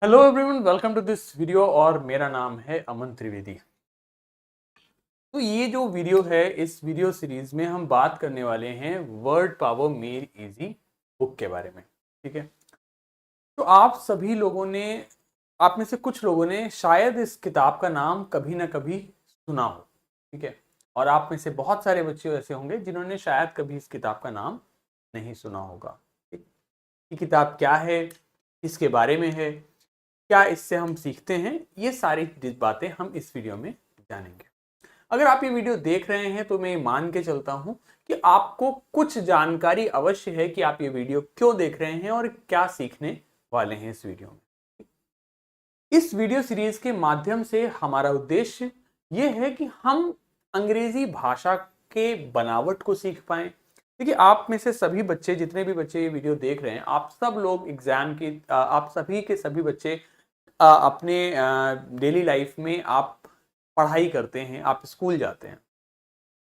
Hello everyone, welcome to this video. और मेरा नाम है अमन त्रिवेदी। तो ये जो वीडियो है, इस वीडियो सीरीज में हम बात करने वाले हैं word power made easy book के बारे में। ठीक है, तो आप में से कुछ लोगों ने शायद इस किताब का नाम कभी ना कभी सुना हो। ठीक है, और आप में से बहुत सारे बच्चे ऐसे होंगे जिन्होंने शायद कभी इस किताब का नाम नहीं सुना होगा। ठीक? ये किताब क्या है, किसके बारे में है, क्या इससे हम सीखते हैं, ये सारी बातें हम इस वीडियो में जानेंगे। अगर आप ये वीडियो देख रहे हैं तो मैं मान के चलता हूं कि आपको कुछ जानकारी अवश्य है कि आप ये वीडियो क्यों देख रहे हैं और क्या सीखने वाले हैं इस वीडियो में। इस वीडियो सीरीज के माध्यम से हमारा उद्देश्य ये है कि हम अंग्रेजी भाषा के बनावट को सीख पाए। देखिए, आप में से सभी बच्चे, जितने भी बच्चे ये वीडियो देख रहे हैं, आप सब लोग एग्जाम की आप सभी के सभी बच्चे अपने डेली लाइफ में आप पढ़ाई करते हैं, आप स्कूल जाते हैं।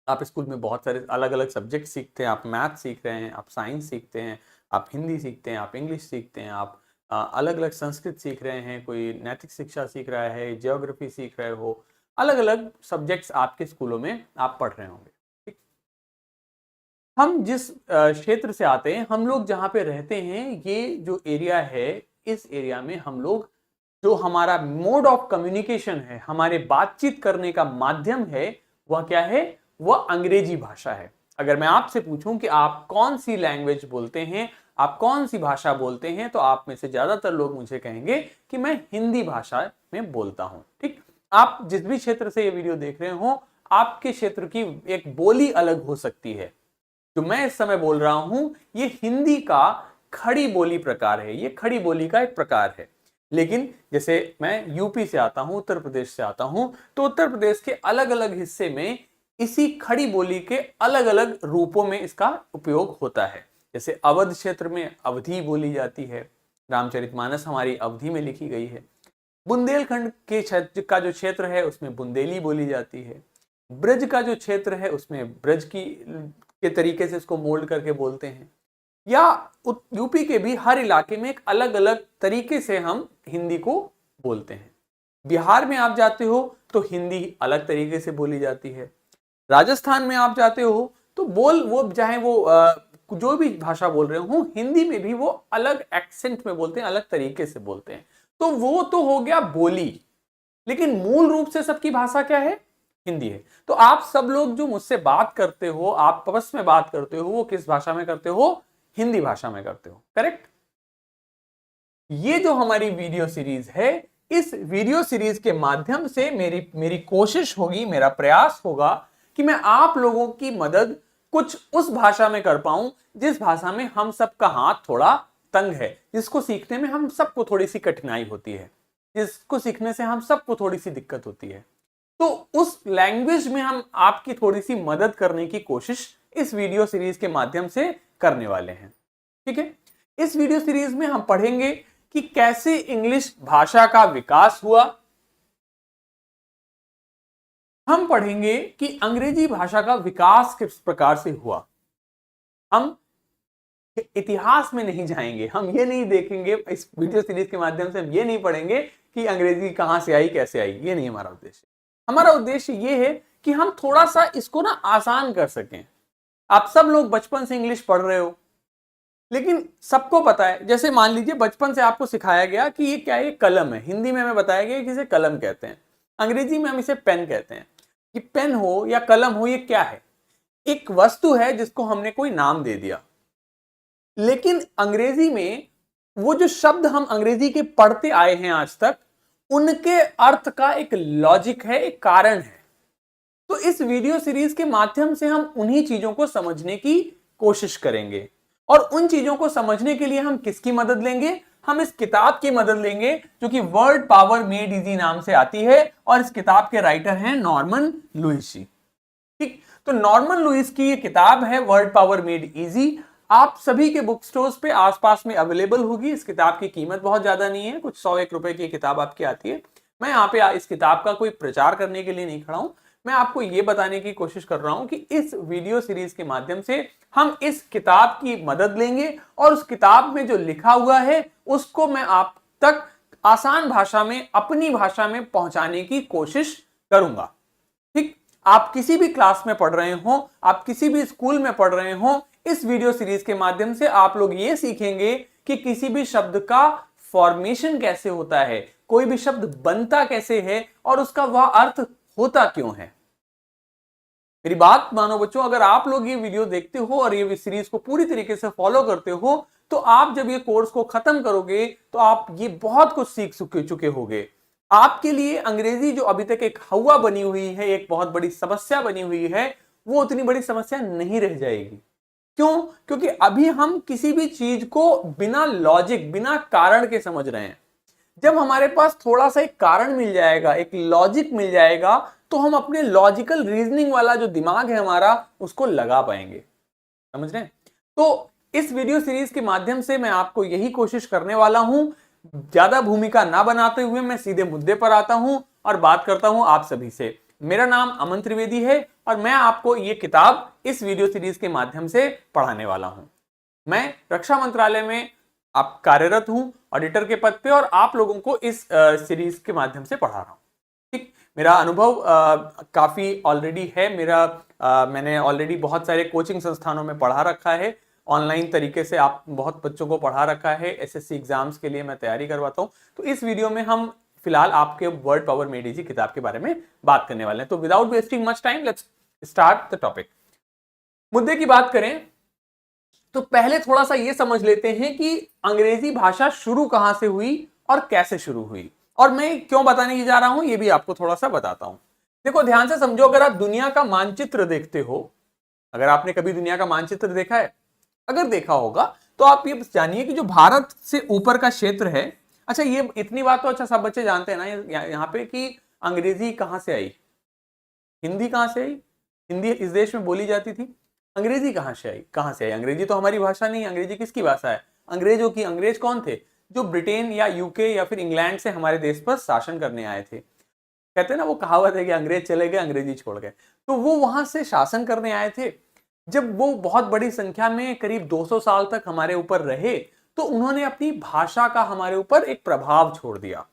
आप स्कूल में बहुत सारे अलग अलग सब्जेक्ट सीखते हैं। आप मैथ सीख रहे हैं, आप साइंस सीखते हैं, आप हिंदी सीखते हैं, आप इंग्लिश सीखते हैं, आप अलग अलग संस्कृत सीख रहे हैं, कोई नैतिक शिक्षा सीख रहा है, जियोग्राफी सीख रहे हो। अलग अलग सब्जेक्ट्स आपके स्कूलों में आप पढ़ रहे होंगे। ठीक? हम जिस क्षेत्र से आते हैं, हम लोग जहाँ पे रहते हैं, ये जो एरिया है, इस एरिया में हम लोग, जो हमारा मोड ऑफ कम्युनिकेशन है, हमारे बातचीत करने का माध्यम है, वह क्या है? वह अंग्रेजी भाषा है। अगर मैं आपसे पूछूं कि आप कौन सी लैंग्वेज बोलते हैं, आप कौन सी भाषा बोलते हैं, तो आप में से ज्यादातर लोग मुझे कहेंगे कि मैं हिंदी भाषा में बोलता हूं। ठीक, आप जिस भी क्षेत्र से ये वीडियो देख रहे हो, आपके क्षेत्र की एक बोली अलग हो सकती है। जो मैं इस समय बोल रहा हूं, ये हिंदी का खड़ी बोली प्रकार है, ये खड़ी बोली का एक प्रकार है। लेकिन जैसे मैं यूपी से आता हूं, उत्तर प्रदेश से आता हूं, तो उत्तर प्रदेश के अलग अलग हिस्से में इसी खड़ी बोली के अलग अलग रूपों में इसका उपयोग होता है। जैसे अवध क्षेत्र में अवधी बोली जाती है, रामचरितमानस हमारी अवधी में लिखी गई है। बुंदेलखंड के क्षेत्र का जो क्षेत्र है, उसमें बुंदेली बोली जाती है। ब्रज का जो क्षेत्र है, उसमें ब्रज की के तरीके से इसको मोल्ड करके बोलते हैं। या यूपी के भी हर इलाके में एक अलग अलग तरीके से हम हिंदी को बोलते हैं। बिहार में आप जाते हो तो हिंदी अलग तरीके से बोली जाती है। राजस्थान में आप जाते हो तो वो चाहे वो जो भी भाषा बोल रहे हो, हिंदी में भी वो अलग एक्सेंट में बोलते हैं, अलग तरीके से बोलते हैं। तो वो तो हो गया बोली, लेकिन मूल रूप से सबकी भाषा क्या है? हिंदी है। तो आप सब लोग जो मुझसे बात करते हो, आप आपस में बात करते हो, वो किस भाषा में करते हो? हिंदी भाषा में करते हो। करेक्ट? ये जो हमारी वीडियो सीरीज है, इस वीडियो सीरीज के माध्यम से मेरी कोशिश होगी, मेरा प्रयास होगा कि मैं आप लोगों की मदद कुछ उस भाषा में कर पाऊं जिस भाषा में हम सबका हाथ थोड़ा तंग है, जिसको सीखने में हम सबको थोड़ी सी कठिनाई होती है, जिसको सीखने से हम सबको थोड़ी सी दिक्कत होती है। तो उस लैंग्वेज में हम आपकी थोड़ी सी मदद करने की कोशिश इस वीडियो सीरीज के माध्यम से करने वाले हैं। ठीक है, इस वीडियो सीरीज में हम पढ़ेंगे कि कैसे इंग्लिश भाषा का विकास हुआ। हम पढ़ेंगे कि अंग्रेजी भाषा का विकास किस प्रकार से हुआ। हम इतिहास में नहीं जाएंगे, हम ये नहीं देखेंगे, इस वीडियो सीरीज के माध्यम से हम ये नहीं पढ़ेंगे कि अंग्रेजी कहां से आई, कैसे आई। ये नहीं हमारा उद्देश्य। हमारा उद्देश्य ये है कि हम थोड़ा सा इसको ना आसान कर सकें। आप सब लोग बचपन से इंग्लिश पढ़ रहे हो, लेकिन सबको पता है, जैसे मान लीजिए बचपन से आपको सिखाया गया कि ये क्या है, ये कलम है। हिंदी में हमें बताया गया कि इसे कलम कहते हैं, अंग्रेजी में हम इसे पेन कहते हैं। कि पेन हो या कलम हो, ये क्या है? एक वस्तु है जिसको हमने कोई नाम दे दिया। लेकिन अंग्रेजी में वो जो शब्द हम अंग्रेजी के पढ़ते आए हैं आज तक, उनके अर्थ का एक लॉजिक है, एक कारण है। तो इस वीडियो सीरीज के माध्यम से हम उन्हीं चीजों को समझने की कोशिश करेंगे। और उन चीजों को समझने के लिए हम किसकी मदद लेंगे? हम इस किताब की मदद लेंगे, जो कि वर्ड पावर मेड इजी नाम से आती है, और इस किताब के राइटर हैं नॉर्मन लुईस। ठीक, तो नॉर्मन लुईस की ये किताब है वर्ड पावर मेड इजी। आप सभी के बुक स्टोर्स पे आसपास में अवेलेबल होगी। इस किताब की कीमत बहुत ज्यादा नहीं है, कुछ 100-1 रुपए की किताब आपकी आती है। मैं यहाँ पे इस किताब का कोई प्रचार करने के लिए नहीं खड़ा हूं, मैं आपको ये बताने की कोशिश कर रहा हूं कि इस वीडियो सीरीज के माध्यम से हम इस किताब की मदद लेंगे, और उस किताब में जो लिखा हुआ है उसको मैं आप तक आसान भाषा में, अपनी भाषा में पहुंचाने की कोशिश करूंगा। ठीक, आप किसी भी क्लास में पढ़ रहे हो, आप किसी भी स्कूल में पढ़ रहे हो, इस वीडियो सीरीज के माध्यम से आप लोग ये सीखेंगे कि किसी भी शब्द का फॉर्मेशन कैसे होता है, कोई भी शब्द बनता कैसे है और उसका वह अर्थ होता क्यों है। मेरी बात मानो बच्चों, अगर आप लोग ये वीडियो देखते हो और ये सीरीज को पूरी तरीके से फॉलो करते हो तो आप जब ये कोर्स को खत्म करोगे तो आप ये बहुत कुछ सीख चुके होगे। आपके लिए अंग्रेजी जो अभी तक एक हवा बनी हुई है, एक बहुत बड़ी समस्या बनी हुई है, वो उतनी बड़ी समस्या नहीं रह जाएगी। क्यों? क्योंकि अभी हम किसी भी चीज को बिना लॉजिक, बिना कारण के समझ रहे हैं। जब हमारे पास थोड़ा सा एक कारण मिल जाएगा, एक लॉजिक मिल जाएगा, तो हम अपने लॉजिकल रीजनिंग वाला जो दिमाग है हमारा, उसको लगा पाएंगे। समझ रहे हैं? तो इस वीडियो सीरीज के माध्यम से मैं आपको यही कोशिश करने वाला हूं। ज्यादा भूमिका ना बनाते हुए मैं सीधे मुद्दे पर आता हूं और बात करता हूं आप सभी से। मेरा नाम अमन त्रिवेदी है और मैं आपको ये किताब इस वीडियो सीरीज के माध्यम से पढ़ाने वाला हूं। मैं रक्षा मंत्रालय में आप कार्यरत हूं, ऑडिटर के पद पे, और आप लोगों को इस सीरीज के माध्यम से पढ़ा रहा हूं। ठीक, मेरा अनुभव काफी ऑलरेडी है। मैंने ऑलरेडी बहुत सारे कोचिंग संस्थानों में पढ़ा रखा है, ऑनलाइन तरीके से आप बहुत बच्चों को पढ़ा रखा है, एसएससी एग्जाम्स के लिए मैं तैयारी करवाता हूं। तो इस वीडियो में हम फिलहाल आपके वर्ड पावर मेड इजी किताब के बारे में बात करने वाले हैं। तो without wasting much time, let's start the topic. मुद्दे की बात करें तो पहले थोड़ा सा ये समझ लेते हैं कि अंग्रेजी भाषा शुरू कहां से हुई और कैसे शुरू हुई, और मैं क्यों बताने की जा रहा हूं ये भी आपको थोड़ा सा बताता हूं। देखो, ध्यान से समझो। अगर आप दुनिया का मानचित्र देखते हो, अगर आपने कभी दुनिया का मानचित्र देखा है, अगर देखा होगा तो आप ये जानिए कि जो भारत से ऊपर का क्षेत्र है, अच्छा ये इतनी बात तो अच्छा सब बच्चे जानते हैं ना यहाँ पे कि अंग्रेजी कहां से आई, हिंदी कहां से आई। हिंदी इस देश में बोली जाती थी, अंग्रेजी कहां से आई? अंग्रेजी तो हमारी भाषा नहीं है। अंग्रेजी किसकी भाषा है? अंग्रेजों की। अंग्रेज कौन थे? जो ब्रिटेन या यूके या फिर इंग्लैंड से हमारे देश पर शासन करने आए थे। कहते हैं ना, वो कहावत है कि अंग्रेज चले गए अंग्रेजी छोड़ गए। तो वो वहां से शासन करने आए थे। जब वो बहुत बड़ी संख्या में करीब 200 साल तक हमारे ऊपर रहे, तो उन्होंने अपनी भाषा का हमारे ऊपर एक प्रभाव छोड़ दिया,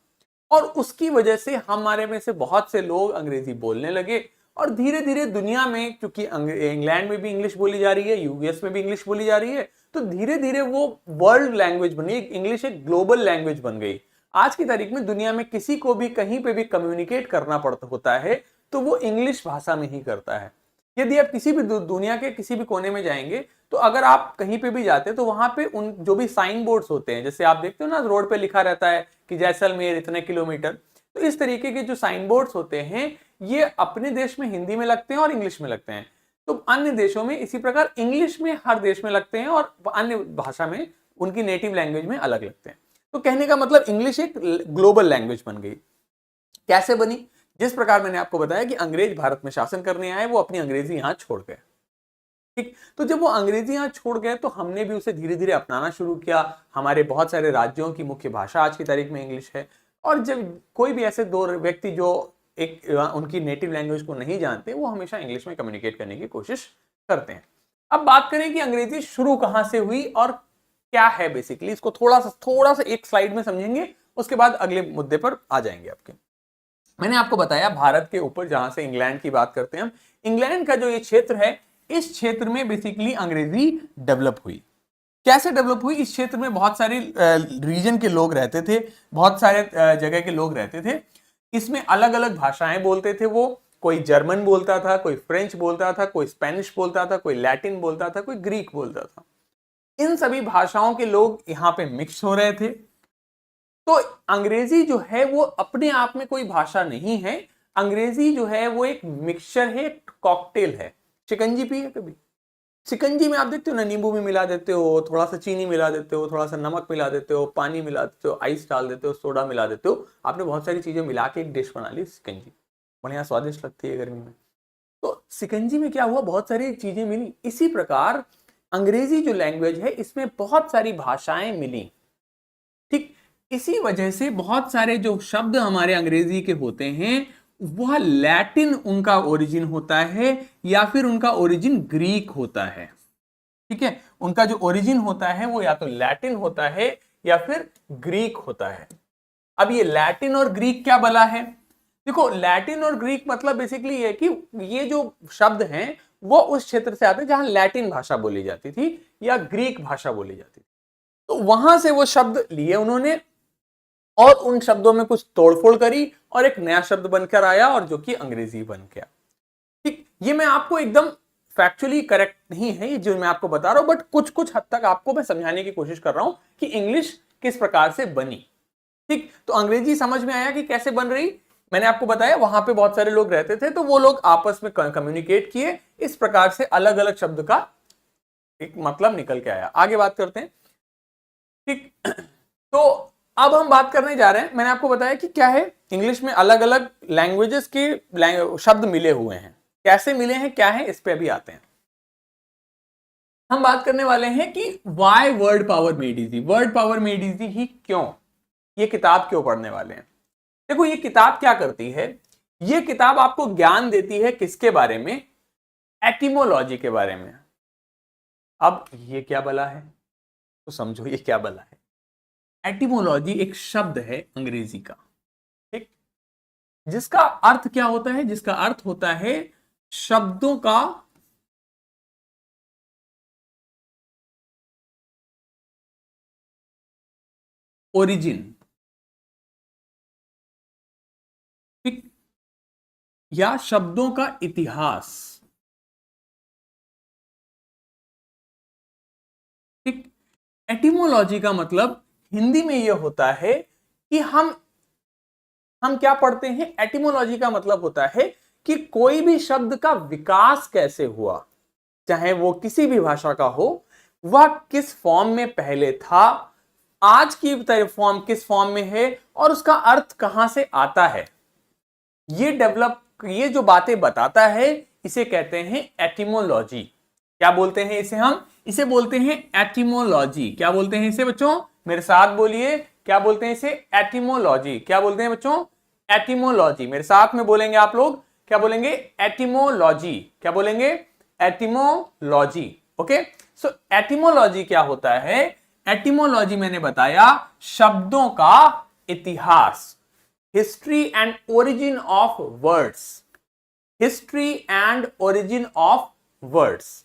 और उसकी वजह से हमारे में से बहुत से लोग अंग्रेजी बोलने लगे। और धीरे धीरे दुनिया में, क्योंकि इंग्लैंड में भी इंग्लिश बोली जा रही है, यूएस में भी इंग्लिश बोली जा रही है, तो धीरे धीरे वो वर्ल्ड लैंग्वेज बनी। इंग्लिश एक ग्लोबल लैंग्वेज बन गई। आज की तारीख में दुनिया में किसी को भी कहीं पे भी कम्युनिकेट करना पड़ता होता है तो वो इंग्लिश भाषा में ही करता है। यदि आप किसी भी दुनिया के किसी भी कोने में जाएंगे, तो अगर आप कहीं पे भी जाते तो वहां पे उन जो भी साइन बोर्ड्स होते हैं, जैसे आप देखते हो ना रोड पे लिखा रहता है कि जैसलमेर इतने किलोमीटर, तो इस तरीके के जो साइन बोर्ड्स होते हैं ये अपने देश में हिंदी में लगते हैं और इंग्लिश में लगते हैं। तो अन्य देशों में इसी प्रकार इंग्लिश में हर देश में लगते हैं और अन्य भाषा में, उनकी नेटिव लैंग्वेज में अलग लगते हैं। तो कहने का मतलब इंग्लिश एक ग्लोबल लैंग्वेज बन गई। कैसे बनी? जिस प्रकार मैंने आपको बताया कि अंग्रेज भारत में शासन करने आए, वो अपनी अंग्रेजी यहां छोड़ गए। ठीक, तो जब वो अंग्रेजी यहां छोड़ गए तो हमने भी उसे धीरे धीरे अपनाना शुरू किया। हमारे बहुत सारे राज्यों की मुख्य भाषा आज की तारीख में इंग्लिश है, और जब कोई भी ऐसे दो व्यक्ति जो एक उनकी नेटिव लैंग्वेज को नहीं जानते, वो हमेशा इंग्लिश में कम्युनिकेट करने की कोशिश करते हैं। अब बात करें कि अंग्रेजी शुरू कहां से हुई और क्या है बेसिकली, इसको थोड़ा सा एक स्लाइड में समझेंगे, उसके बाद अगले मुद्दे पर आ जाएंगे आपके। मैंने आपको बताया भारत के ऊपर, जहां से इंग्लैंड की बात करते हैं हम, इंग्लैंड का जो ये क्षेत्र है, इस क्षेत्र में बेसिकली अंग्रेजी डेवलप हुई। कैसे डेवलप हुई? इस क्षेत्र में बहुत सारे रीजन के लोग रहते थे, बहुत सारे जगह के लोग रहते थे। इसमें अलग अलग भाषाएं बोलते थे वो। कोई जर्मन बोलता था, कोई फ्रेंच बोलता था, कोई स्पेनिश बोलता था, कोई लैटिन बोलता था, कोई ग्रीक बोलता था। इन सभी भाषाओं के लोग यहाँ पे मिक्स हो रहे थे। तो अंग्रेजी जो है वो अपने आप में कोई भाषा नहीं है। अंग्रेजी जो है वो एक मिक्सचर है, कॉकटेल है। शिकंजी पी है कभी? शिकंजी में आप देखते हो ना, नींबू भी मिला देते हो, थोड़ा सा चीनी मिला देते हो, थोड़ा सा नमक मिला देते हो, पानी मिला देते हो, आइस डाल देते हो, सोडा मिला देते हो। आपने बहुत सारी चीजें मिला के एक डिश बना ली शिकंजी। बढ़िया स्वादिष्ट लगती है गर्मी में। तो शिकंजी में क्या हुआ? बहुत सारी चीजें मिली। इसी प्रकार अंग्रेजी जो लैंग्वेज है, इसमें बहुत सारी भाषाएं मिली। ठीक, इसी वजह से बहुत सारे जो शब्द हमारे अंग्रेजी के होते हैं, वह लैटिन उनका ओरिजिन होता है या फिर उनका ओरिजिन ग्रीक होता है। ठीक है, उनका जो ओरिजिन होता है वो या तो लैटिन होता है या फिर ग्रीक होता है। अब ये लैटिन और ग्रीक क्या बला है? देखो, लैटिन और ग्रीक मतलब बेसिकली ये कि ये जो शब्द हैं वो उस क्षेत्र से आते हैं जहां लैटिन भाषा बोली जाती थी या ग्रीक भाषा बोली जाती थी, तो वहां से वो शब्द लिए उन्होंने और उन शब्दों में कुछ तोड़फोड़ करी और एक नया शब्द बनकर आया और जो कि अंग्रेजी बन गया। ठीक, ये मैं आपको एकदम फैक्चुअली करेक्ट नहीं है ये जो मैं आपको बता रहा हूं, बट कुछ कुछ हद तक आपको मैं समझाने की कोशिश कर रहा हूं कि इंग्लिश किस प्रकार से बनी। ठीक, तो अंग्रेजी समझ में आया कि कैसे बन रही। मैंने आपको बताया वहां पे बहुत सारे लोग रहते थे, तो वो लोग आपस में कम्युनिकेट किए, इस प्रकार से अलग अलग शब्द का एक मतलब निकल के आया। आगे बात करते हैं। ठीक, तो अब हम बात करने जा रहे हैं, मैंने आपको बताया कि क्या है, इंग्लिश में अलग अलग लैंग्वेजेस के शब्द मिले हुए हैं, कैसे मिले हैं, क्या है, इस पे अभी आते हैं। हम बात करने वाले हैं कि why word power made easy, word power made easy ही क्यों, ये किताब क्यों पढ़ने वाले हैं। देखो, ये किताब क्या करती है, ये किताब आपको ज्ञान देती है किसके बारे में, एटिमोलॉजी के बारे में। अब ये क्या बला है, तो समझो ये क्या बला है। एटिमोलॉजी एक शब्द है अंग्रेजी का, ठीक, जिसका अर्थ क्या होता है, जिसका अर्थ होता है शब्दों का ओरिजिन, ठीक, या शब्दों का इतिहास। ठीक, एटिमोलॉजी का मतलब हिंदी में यह होता है कि हम क्या पढ़ते हैं, एटिमोलॉजी का मतलब होता है कि कोई भी शब्द का विकास कैसे हुआ, चाहे वो किसी भी भाषा का हो, वह किस फॉर्म में पहले था, आज की फॉर्म किस फॉर्म में है, और उसका अर्थ कहां से आता है। ये जो बातें बताता है इसे कहते हैं एटिमोलॉजी। क्या बोलते हैं इसे, हम इसे बोलते हैं एटिमोलॉजी। क्या बोलते हैं इसे बच्चों, मेरे साथ बोलिए, क्या बोलते हैं इसे, एटिमोलॉजी। क्या बोलते हैं बच्चों, एटिमोलॉजी। मेरे साथ में बोलेंगे आप लोग, क्या बोलेंगे, एटिमोलॉजी। क्या बोलेंगे, एटिमोलॉजी। ओके, सो एटिमोलॉजी क्या होता है, एटिमोलॉजी मैंने बताया शब्दों का इतिहास, history and origin of words, history and origin of words.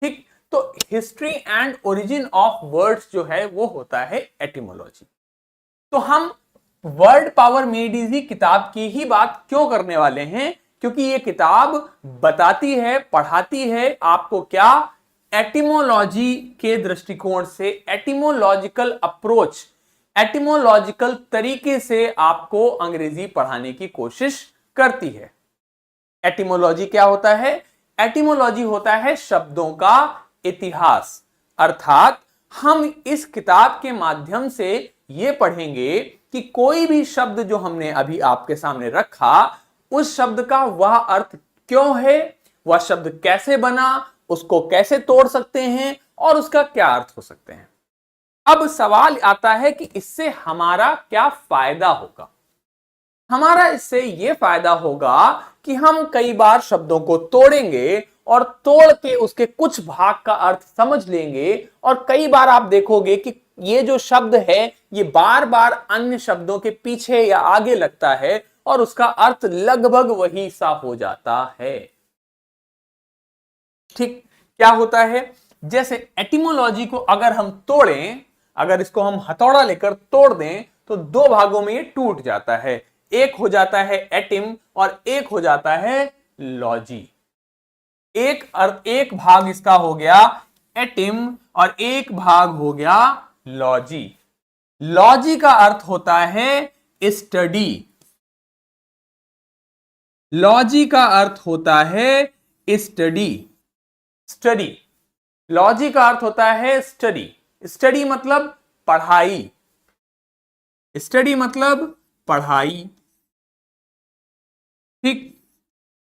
ठीक, तो history and origin of words जो है वो होता है एटिमोलॉजी। तो हम वर्ड पावर मेड इजी किताब की ही बात क्यों करने वाले हैं, क्योंकि ये किताब बताती है, पढ़ाती है आपको क्या, एटिमोलॉजी के दृष्टिकोण से, एटिमोलॉजिकल अप्रोच, एटिमोलॉजिकल तरीके से आपको अंग्रेजी पढ़ाने की कोशिश करती है। एटिमोलॉजी क्या होता है, एटिमोलॉजी होता है शब्दों का इतिहास। अर्थात हम इस किताब के माध्यम से यह पढ़ेंगे कि कोई भी शब्द जो हमने अभी आपके सामने रखा, उस शब्द का वह अर्थ क्यों है, वह शब्द कैसे बना, उसको कैसे तोड़ सकते हैं और उसका क्या अर्थ हो सकते हैं। अब सवाल आता है कि इससे हमारा क्या फायदा होगा। हमारा इससे यह फायदा होगा कि हम कई बार शब्दों को तोड़ेंगे और तोड़ के उसके कुछ भाग का अर्थ समझ लेंगे, और कई बार आप देखोगे कि ये जो शब्द है ये बार बार अन्य शब्दों के पीछे या आगे लगता है और उसका अर्थ लगभग वही सा हो जाता है। ठीक, क्या होता है, जैसे एटिमोलॉजी को अगर हम तोड़ें, अगर इसको हम हथौड़ा लेकर तोड़ दें तो दो भागों में ये टूट जाता है, एक हो जाता है एटिम और एक हो जाता है लॉजी। एक भाग इसका हो गया एटिम और एक भाग हो गया लॉजी। लॉजी का अर्थ होता है स्टडी, लॉजी का अर्थ होता है स्टडी, स्टडी, लॉजी का अर्थ होता है स्टडी। स्टडी मतलब पढ़ाई, स्टडी मतलब पढ़ाई। ठीक,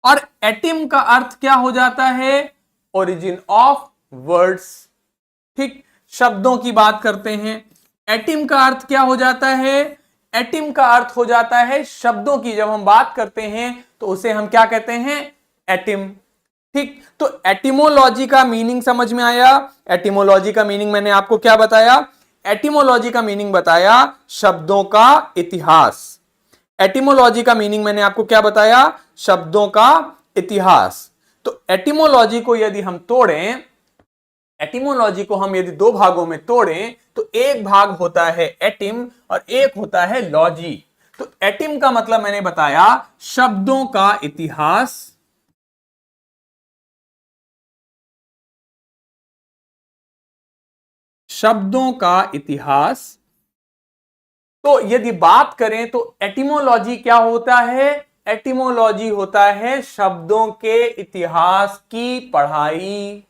और एटिम का अर्थ क्या हो जाता है, ओरिजिन ऑफ वर्ड्स। ठीक, शब्दों की बात करते हैं, एटिम का अर्थ क्या हो जाता है, एटिम का अर्थ हो जाता है शब्दों की, जब हम बात करते हैं तो उसे हम क्या कहते हैं, एटिम। ठीक, तो एटिमोलॉजी का मीनिंग समझ में आया। एटिमोलॉजी का मीनिंग मैंने आपको क्या बताया, एटिमोलॉजी का मीनिंग बताया शब्दों का इतिहास। एटिमोलॉजी का मीनिंग मैंने आपको क्या बताया? शब्दों का इतिहास। तो एटिमोलॉजी को यदि हम तोड़ें, एटिमोलॉजी को हम यदि दो भागों में तोड़ें तो एक भाग होता है एटिम और एक होता है लॉजी। तो एटिम का मतलब मैंने बताया शब्दों का इतिहास, शब्दों का इतिहास। तो यदि बात करें तो एटिमोलॉजी क्या होता है? एटिमोलॉजी होता है शब्दों के इतिहास की पढ़ाई।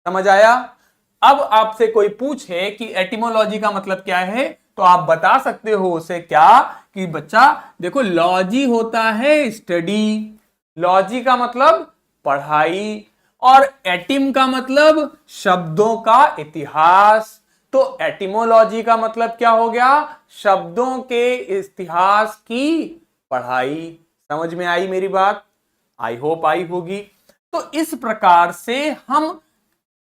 समझ आया? अब आपसे कोई पूछे कि एटिमोलॉजी का मतलब क्या है, तो आप बता सकते हो उसे क्या कि बच्चा देखो, लॉजी होता है स्टडी, लॉजी का मतलब पढ़ाई, और एटिम का मतलब शब्दों का इतिहास। तो एटिमोलॉजी का मतलब क्या हो गया? शब्दों के इतिहास की पढ़ाई। समझ में आई मेरी बात? आई होप आई होगी। तो इस प्रकार से हम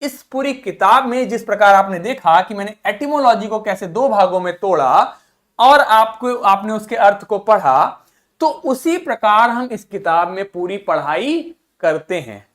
इस पूरी किताब में, जिस प्रकार आपने देखा कि मैंने एटिमोलॉजी को कैसे दो भागों में तोड़ा और आपने उसके अर्थ को पढ़ा, तो उसी प्रकार हम इस किताब में पूरी पढ़ाई करते हैं।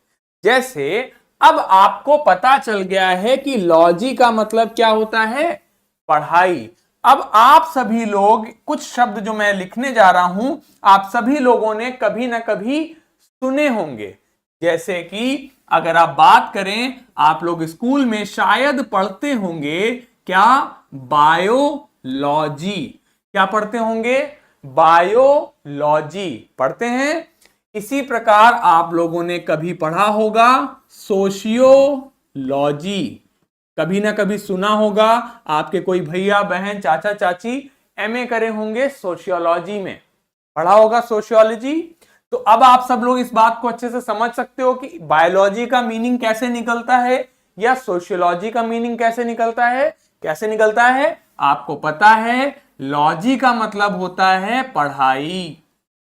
जैसे अब आपको पता चल गया है कि लॉजी का मतलब क्या होता है? पढ़ाई। अब आप सभी लोग, कुछ शब्द जो मैं लिखने जा रहा हूं, आप सभी लोगों ने कभी ना कभी सुने होंगे। जैसे कि अगर आप बात करें, आप लोग स्कूल में शायद पढ़ते होंगे क्या? बायोलॉजी। क्या पढ़ते होंगे? बायोलॉजी पढ़ते हैं। इसी प्रकार आप लोगों ने कभी पढ़ा होगा सोशियोलॉजी। कभी ना कभी सुना होगा, आपके कोई भैया बहन चाचा चाची एमए करे होंगे सोशियोलॉजी में, पढ़ा होगा सोशियोलॉजी। तो अब आप सब लोग इस बात को अच्छे से समझ सकते हो कि बायोलॉजी का मीनिंग कैसे निकलता है या सोशियोलॉजी का मीनिंग कैसे निकलता है। कैसे निकलता है आपको पता है? लॉजी का मतलब होता है पढ़ाई,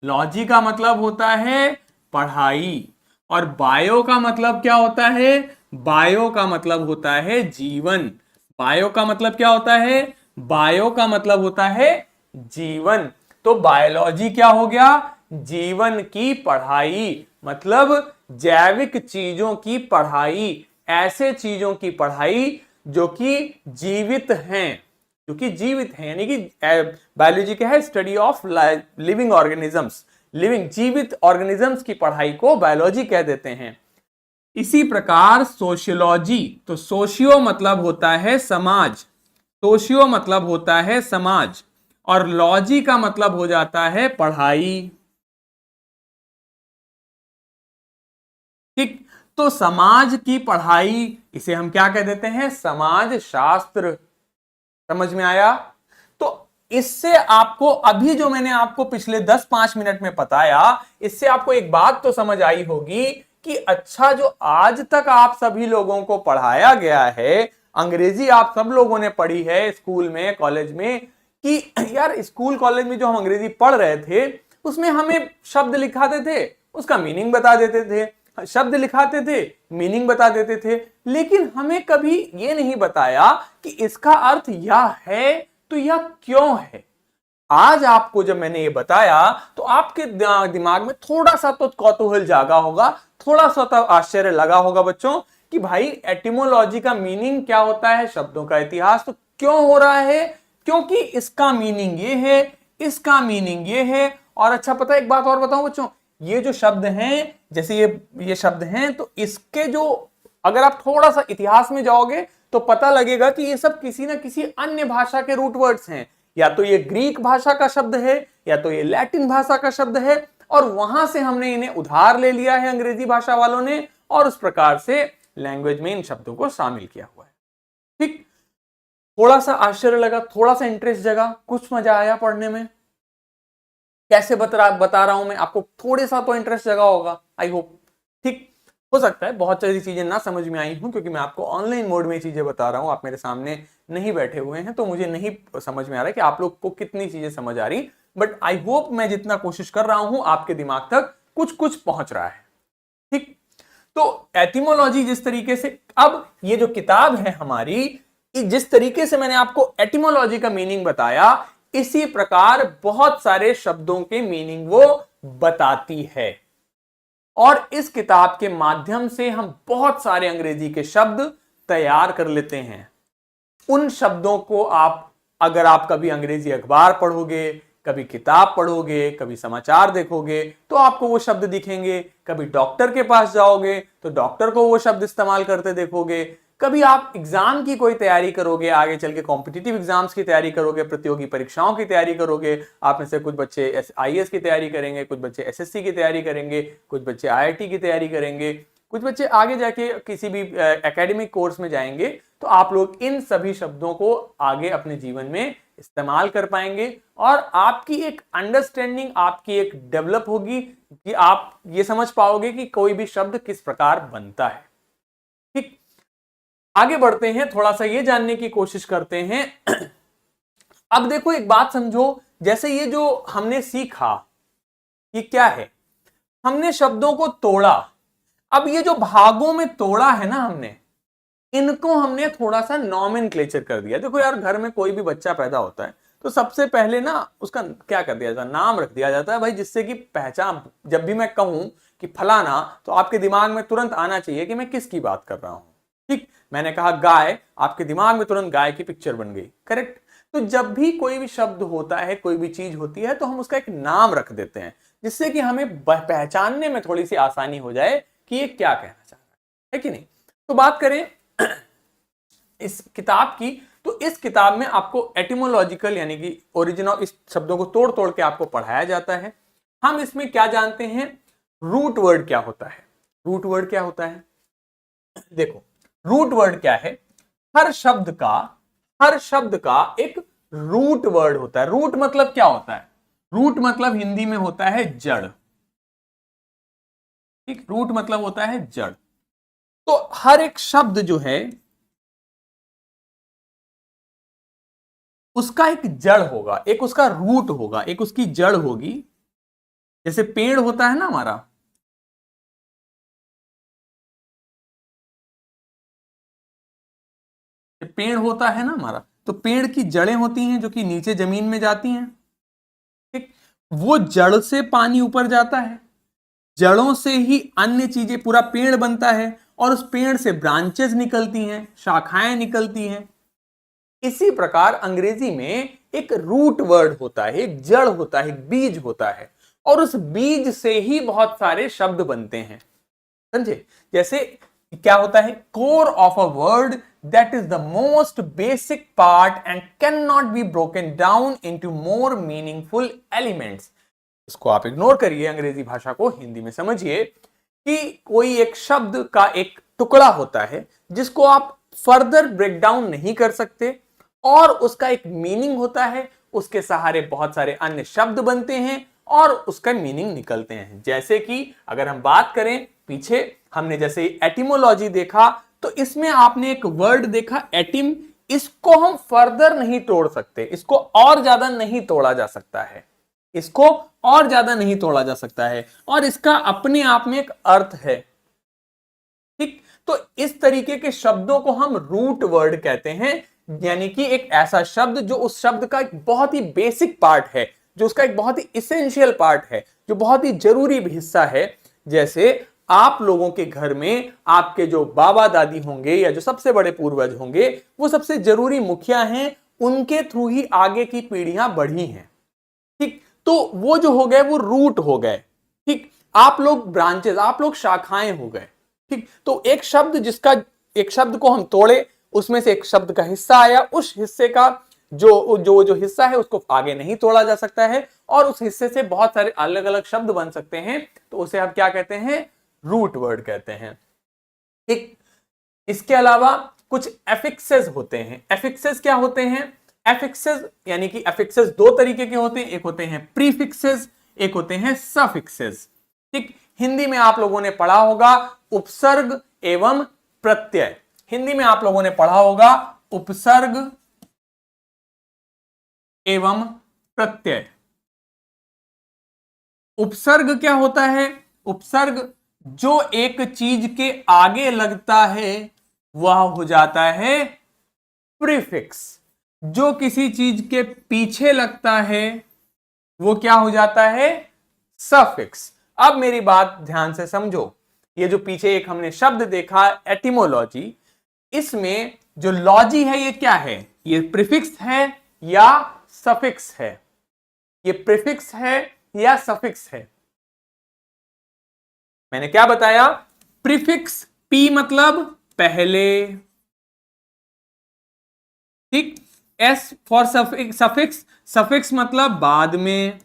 लॉजी का मतलब होता है पढ़ाई। और बायो का मतलब क्या होता है? बायो का मतलब होता है जीवन। बायो का मतलब क्या होता है? बायो का मतलब होता है जीवन। तो बायोलॉजी क्या हो गया? जीवन की पढ़ाई, मतलब जैविक चीजों की पढ़ाई, ऐसे चीजों की पढ़ाई जो कि जीवित हैं, जो कि जीवित हैं। यानी कि बायोलॉजी क्या है? Study of living organisms, living जीवित ऑर्गेनिजम्स की पढ़ाई को बायोलॉजी कह देते हैं। इसी प्रकार सोशियोलॉजी, तो सोशियो मतलब होता है समाज, सोशियो मतलब होता है समाज, और लॉजी का मतलब हो जाता है पढ़ाई। ठीक, तो समाज की पढ़ाई, इसे हम क्या कह देते हैं? समाज शास्त्र। समझ में आया? तो इससे आपको, अभी जो मैंने आपको पिछले 10-5 मिनट में बताया, इससे आपको एक बात तो समझ आई होगी कि अच्छा, जो आज तक आप सभी लोगों को पढ़ाया गया है, अंग्रेजी आप सब लोगों ने पढ़ी है स्कूल में, कॉलेज में, कि यार स्कूल कॉलेज में जो हम अंग्रेजी पढ़ रहे थे उसमें हमें शब्द लिखाते थे, उसका मीनिंग बता देते थे, शब्द लिखाते थे, मीनिंग बता देते थे, लेकिन हमें कभी यह नहीं बताया कि इसका अर्थ यह है तो यह क्यों है। आज आपको जब मैंने ये बताया तो आपके दिमाग में थोड़ा सा तो कौतूहल जागा होगा, थोड़ा सा तो आश्चर्य लगा होगा बच्चों कि भाई एटिमोलॉजी का मीनिंग क्या होता है, शब्दों का इतिहास तो क्यों हो रहा है? क्योंकि इसका मीनिंग ये है, इसका मीनिंग ये है। और अच्छा, पता है एक बात और बताऊं बच्चों, ये जो शब्द हैं, जैसे ये शब्द हैं, तो इसके जो, अगर आप थोड़ा सा इतिहास में जाओगे तो पता लगेगा कि ये सब किसी ना किसी अन्य भाषा के रूट वर्ड्स हैं। या तो ये ग्रीक भाषा का शब्द है, या तो ये लैटिन भाषा का शब्द है, और वहां से हमने इन्हें उधार ले लिया है अंग्रेजी भाषा वालों ने, और उस प्रकार से लैंग्वेज में इन शब्दों को शामिल किया हुआ है। ठीक, थोड़ा सा आश्चर्य लगा, थोड़ा सा इंटरेस्ट जगा, कुछ मजा आया पढ़ने में? कैसे बता रहा हूं मैं आपको, थोड़े सा तो इंटरेस्ट जगा होगा, आई होप। ठीक, हो सकता है बहुत सारी चीजें ना समझ में आई हूं, क्योंकि मैं आपको ऑनलाइन मोड में चीजें बता रहा हूं, आप मेरे सामने नहीं बैठे हुए हैं, तो मुझे नहीं समझ में आ रहा है कि आप लोग को कितनी चीजें समझ आ रही, बट आई होप मैं जितना कोशिश कर रहा हूं आपके दिमाग तक कुछ कुछ पहुंच रहा है। ठीक, तो एटिमोलॉजी जिस तरीके से, अब ये जो किताब है हमारी, जिस तरीके से मैंने आपको एटिमोलॉजी का मीनिंग बताया, इसी प्रकार बहुत सारे शब्दों के मीनिंग वो बताती है। और इस किताब के माध्यम से हम बहुत सारे अंग्रेजी के शब्द तैयार कर लेते हैं। उन शब्दों को आप, अगर आप कभी अंग्रेजी अखबार पढ़ोगे, कभी किताब पढ़ोगे, कभी समाचार देखोगे, तो आपको वो शब्द दिखेंगे। कभी डॉक्टर के पास जाओगे तो डॉक्टर को वो शब्द इस्तेमाल करते देखोगे। कभी आप एग्जाम की कोई तैयारी करोगे, आगे चल के कॉम्पिटिटिव एग्जाम्स की तैयारी करोगे, प्रतियोगी परीक्षाओं की तैयारी करोगे, आप में से कुछ बच्चे आईएएस की तैयारी करेंगे, कुछ बच्चे एसएससी की तैयारी करेंगे, कुछ बच्चे आईआईटी की तैयारी करेंगे, कुछ बच्चे आगे जाके किसी भी एकेडमिक कोर्स में जाएंगे। तो आप लोग इन सभी शब्दों को आगे अपने जीवन में इस्तेमाल कर पाएंगे और आपकी एक अंडरस्टैंडिंग, आपकी एक डेवलप होगी कि आप ये समझ पाओगे कि कोई भी शब्द किस प्रकार बनता है। ठीक, आगे बढ़ते हैं, थोड़ा सा ये जानने की कोशिश करते हैं। अब देखो एक बात समझो, जैसे ये जो हमने सीखा ये क्या है, हमने शब्दों को तोड़ा। अब ये जो भागों में तोड़ा है ना हमने, इनको हमने थोड़ा सा नॉमेनक्लेचर कर दिया। देखो यार, घर में कोई भी बच्चा पैदा होता है तो सबसे पहले ना उसका क्या कर दिया जाता है, नाम रख दिया जाता है भाई, जिससे कि पहचान, जब भी मैं कहूं कि फलाना, तो आपके दिमाग में तुरंत आना चाहिए कि मैं किसकी बात कर रहा हूं। ठीक, मैंने कहा गाय, आपके दिमाग में तुरंत गाय की पिक्चर बन गई, करेक्ट। तो जब भी कोई भी शब्द होता है, कोई भी चीज होती है, तो हम उसका एक नाम रख देते हैं, जिससे कि हमें पहचानने में थोड़ी सी आसानी हो जाए कि ये क्या कहना चाह रहा है कि नहीं। तो बात करें इस किताब की, तो इस किताब में आपको एटिमोलॉजिकल यानी कि ओरिजिन ऑफ, इस शब्दों को तोड़ तोड़ के आपको पढ़ाया जाता है। हम इसमें क्या जानते हैं, रूट वर्ड क्या होता है। रूट वर्ड क्या होता है, देखो रूट वर्ड क्या है, हर शब्द का एक रूट वर्ड होता है। रूट मतलब क्या होता है, रूट मतलब हिंदी में होता है जड़। ठीक, रूट मतलब होता है जड़। तो हर एक शब्द जो है उसका एक जड़ होगा, एक उसका रूट होगा, एक उसकी जड़ होगी। जैसे पेड़ होता है ना हमारा, पेड़ होता है ना हमारा, तो पेड़ की जड़ें होती हैं जो कि नीचे जमीन में जाती हैं। ठीक, वो जड़ से पानी ऊपर जाता है, जड़ों से ही अन्य चीजें, पूरा पेड़ बनता है, और उस पेड़ से ब्रांचेस निकलती हैं, शाखाएं निकलती हैं। इसी प्रकार अंग्रेजी में एक रूट वर्ड होता है, एक जड़ होता है, एक बीज होता है, और उस बीज से ही बहुत सारे शब्द बनते हैं, समझे। जैसे क्या होता है, core of a word that is the most basic part and can not be broken down into more meaningful elements. इसको आप इग्नोर करिए, अंग्रेजी भाषा को हिंदी में समझिए कि कोई एक शब्द का एक टुकड़ा होता है जिसको आप फर्दर ब्रेक डाउन नहीं कर सकते, और उसका एक मीनिंग होता है, उसके सहारे बहुत सारे अन्य शब्द बनते हैं और उसका मीनिंग निकलते हैं। जैसे कि अगर हम बात करें, पीछे हमने जैसे एटिमोलॉजी देखा, तो इसमें आपने एक वर्ड देखा एटिम, इसको हम फर्दर नहीं तोड़ सकते, इसको और ज्यादा नहीं तोड़ा जा सकता है, इसको और ज्यादा नहीं तोड़ा जा सकता है, और इसका अपने आप में एक अर्थ है। ठीक, तो इस तरीके के शब्दों को हम रूट वर्ड कहते हैं, यानी कि एक ऐसा शब्द जो उस शब्द का एक बहुत ही बेसिक पार्ट है, जो उसका एक बहुत ही इसेंशियल पार्ट है, जो बहुत ही जरूरी हिस्सा है। जैसे आप लोगों के घर में आपके जो बाबा दादी होंगे या जो सबसे बड़े पूर्वज होंगे, वो सबसे जरूरी मुखिया हैं, उनके थ्रू ही आगे की पीढ़ियां बढ़ी हैं। ठीक, तो वो जो हो गए वो रूट हो गए। ठीक, आप लोग ब्रांचेस, आप लोग शाखाएं हो गए। ठीक, तो एक शब्द, जिसका एक शब्द को हम तोड़े, उसमें से एक शब्द का हिस्सा आया, उस हिस्से का जो जो जो हिस्सा है उसको आगे नहीं तोड़ा जा सकता है, और उस हिस्से से बहुत सारे अलग अलग शब्द बन सकते हैं, तो उसे हम क्या कहते हैं, रूट वर्ड कहते हैं। ठीक, इसके अलावा कुछ एफिक्सेस होते हैं। एफिक्सेस क्या होते हैं, एफिक्सेस यानी कि एफिक्सेस दो तरीके के होते हैं, एक होते हैं प्रीफिक्सेस, एक होते हैं सफिक्सेस। ठीक, हिंदी में आप लोगों ने पढ़ा होगा उपसर्ग एवं प्रत्यय। हिंदी में आप लोगों ने पढ़ा होगा उपसर्ग एवं प्रत्यय। उपसर्ग क्या होता है, उपसर्ग जो एक चीज के आगे लगता है वह हो जाता है प्रीफिक्स जो किसी चीज के पीछे लगता है वो क्या हो जाता है? सफिक्स। अब मेरी बात ध्यान से समझो, ये जो पीछे एक हमने शब्द देखा एटिमोलॉजी, इसमें जो लॉजी है ये क्या है? ये प्रीफिक्स है या सफिक्स है? ये प्रीफिक्स है या सफिक्स है? मैंने क्या बताया? प्रीफिक्स, पी मतलब पहले, ठीक, एस फॉर सफिक्स, सफिक्स मतलब बाद में।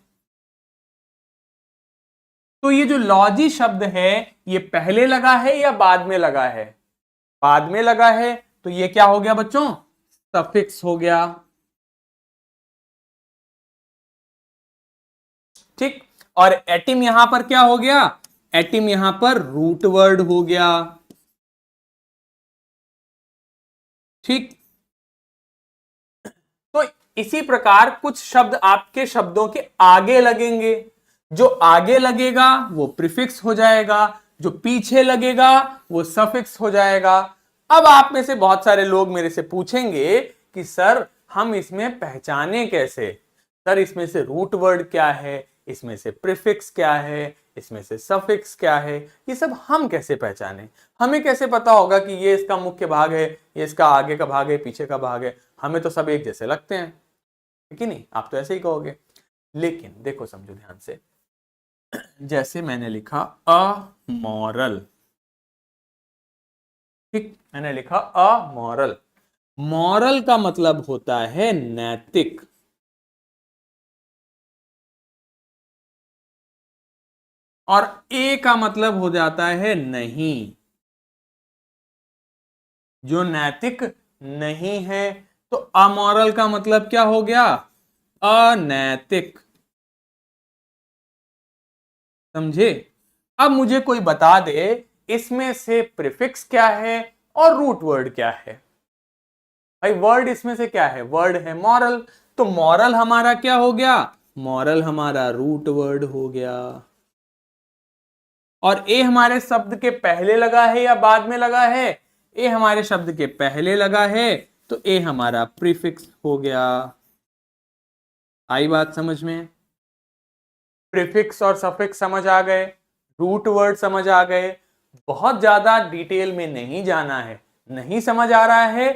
तो ये जो लॉजी शब्द है ये पहले लगा है या बाद में लगा है? बाद में लगा है, तो ये क्या हो गया बच्चों? सफिक्स हो गया, ठीक। और एटिम यहां पर क्या हो गया? एटिम यहां पर रूट वर्ड हो गया, ठीक। तो इसी प्रकार कुछ शब्द आपके शब्दों के आगे लगेंगे, जो आगे लगेगा वो प्रीफिक्स हो जाएगा, जो पीछे लगेगा वो सफिक्स हो जाएगा। अब आप में से बहुत सारे लोग मेरे से पूछेंगे कि सर हम इसमें पहचाने कैसे? सर इसमें से रूट वर्ड क्या है, इसमें से प्रीफिक्स क्या है, इसमें से सफिक्स क्या है, ये सब हम कैसे पहचाने? हमें कैसे पता होगा कि ये इसका मुख्य भाग है, ये इसका आगे का भाग है, पीछे का भाग है? हमें तो सब एक जैसे लगते हैं, ठीक है नहीं? आप तो ऐसे ही कहोगे। लेकिन देखो, समझो ध्यान से, जैसे मैंने लिखा अमोरल, ठीक, मैंने लिखा अमोरल। मॉरल का मतलब होता है नैतिक, और ए का मतलब हो जाता है नहीं, जो नैतिक नहीं है। तो अमोरल का मतलब क्या हो गया? अनैतिक, समझे? अब मुझे कोई बता दे इसमें से प्रीफिक्स क्या है और रूट वर्ड क्या है? भाई वर्ड इसमें से क्या है? वर्ड है मॉरल, तो मॉरल हमारा क्या हो गया? मॉरल हमारा रूट वर्ड हो गया। और ए हमारे शब्द के पहले लगा है या बाद में लगा है? ए हमारे शब्द के पहले लगा है, तो ए हमारा प्रीफिक्स हो गया। आई बात समझ में? प्रीफिक्स और सफिक्स समझ आ गए, रूट वर्ड समझ आ गए। बहुत ज्यादा डिटेल में नहीं जाना है, नहीं समझ आ रहा है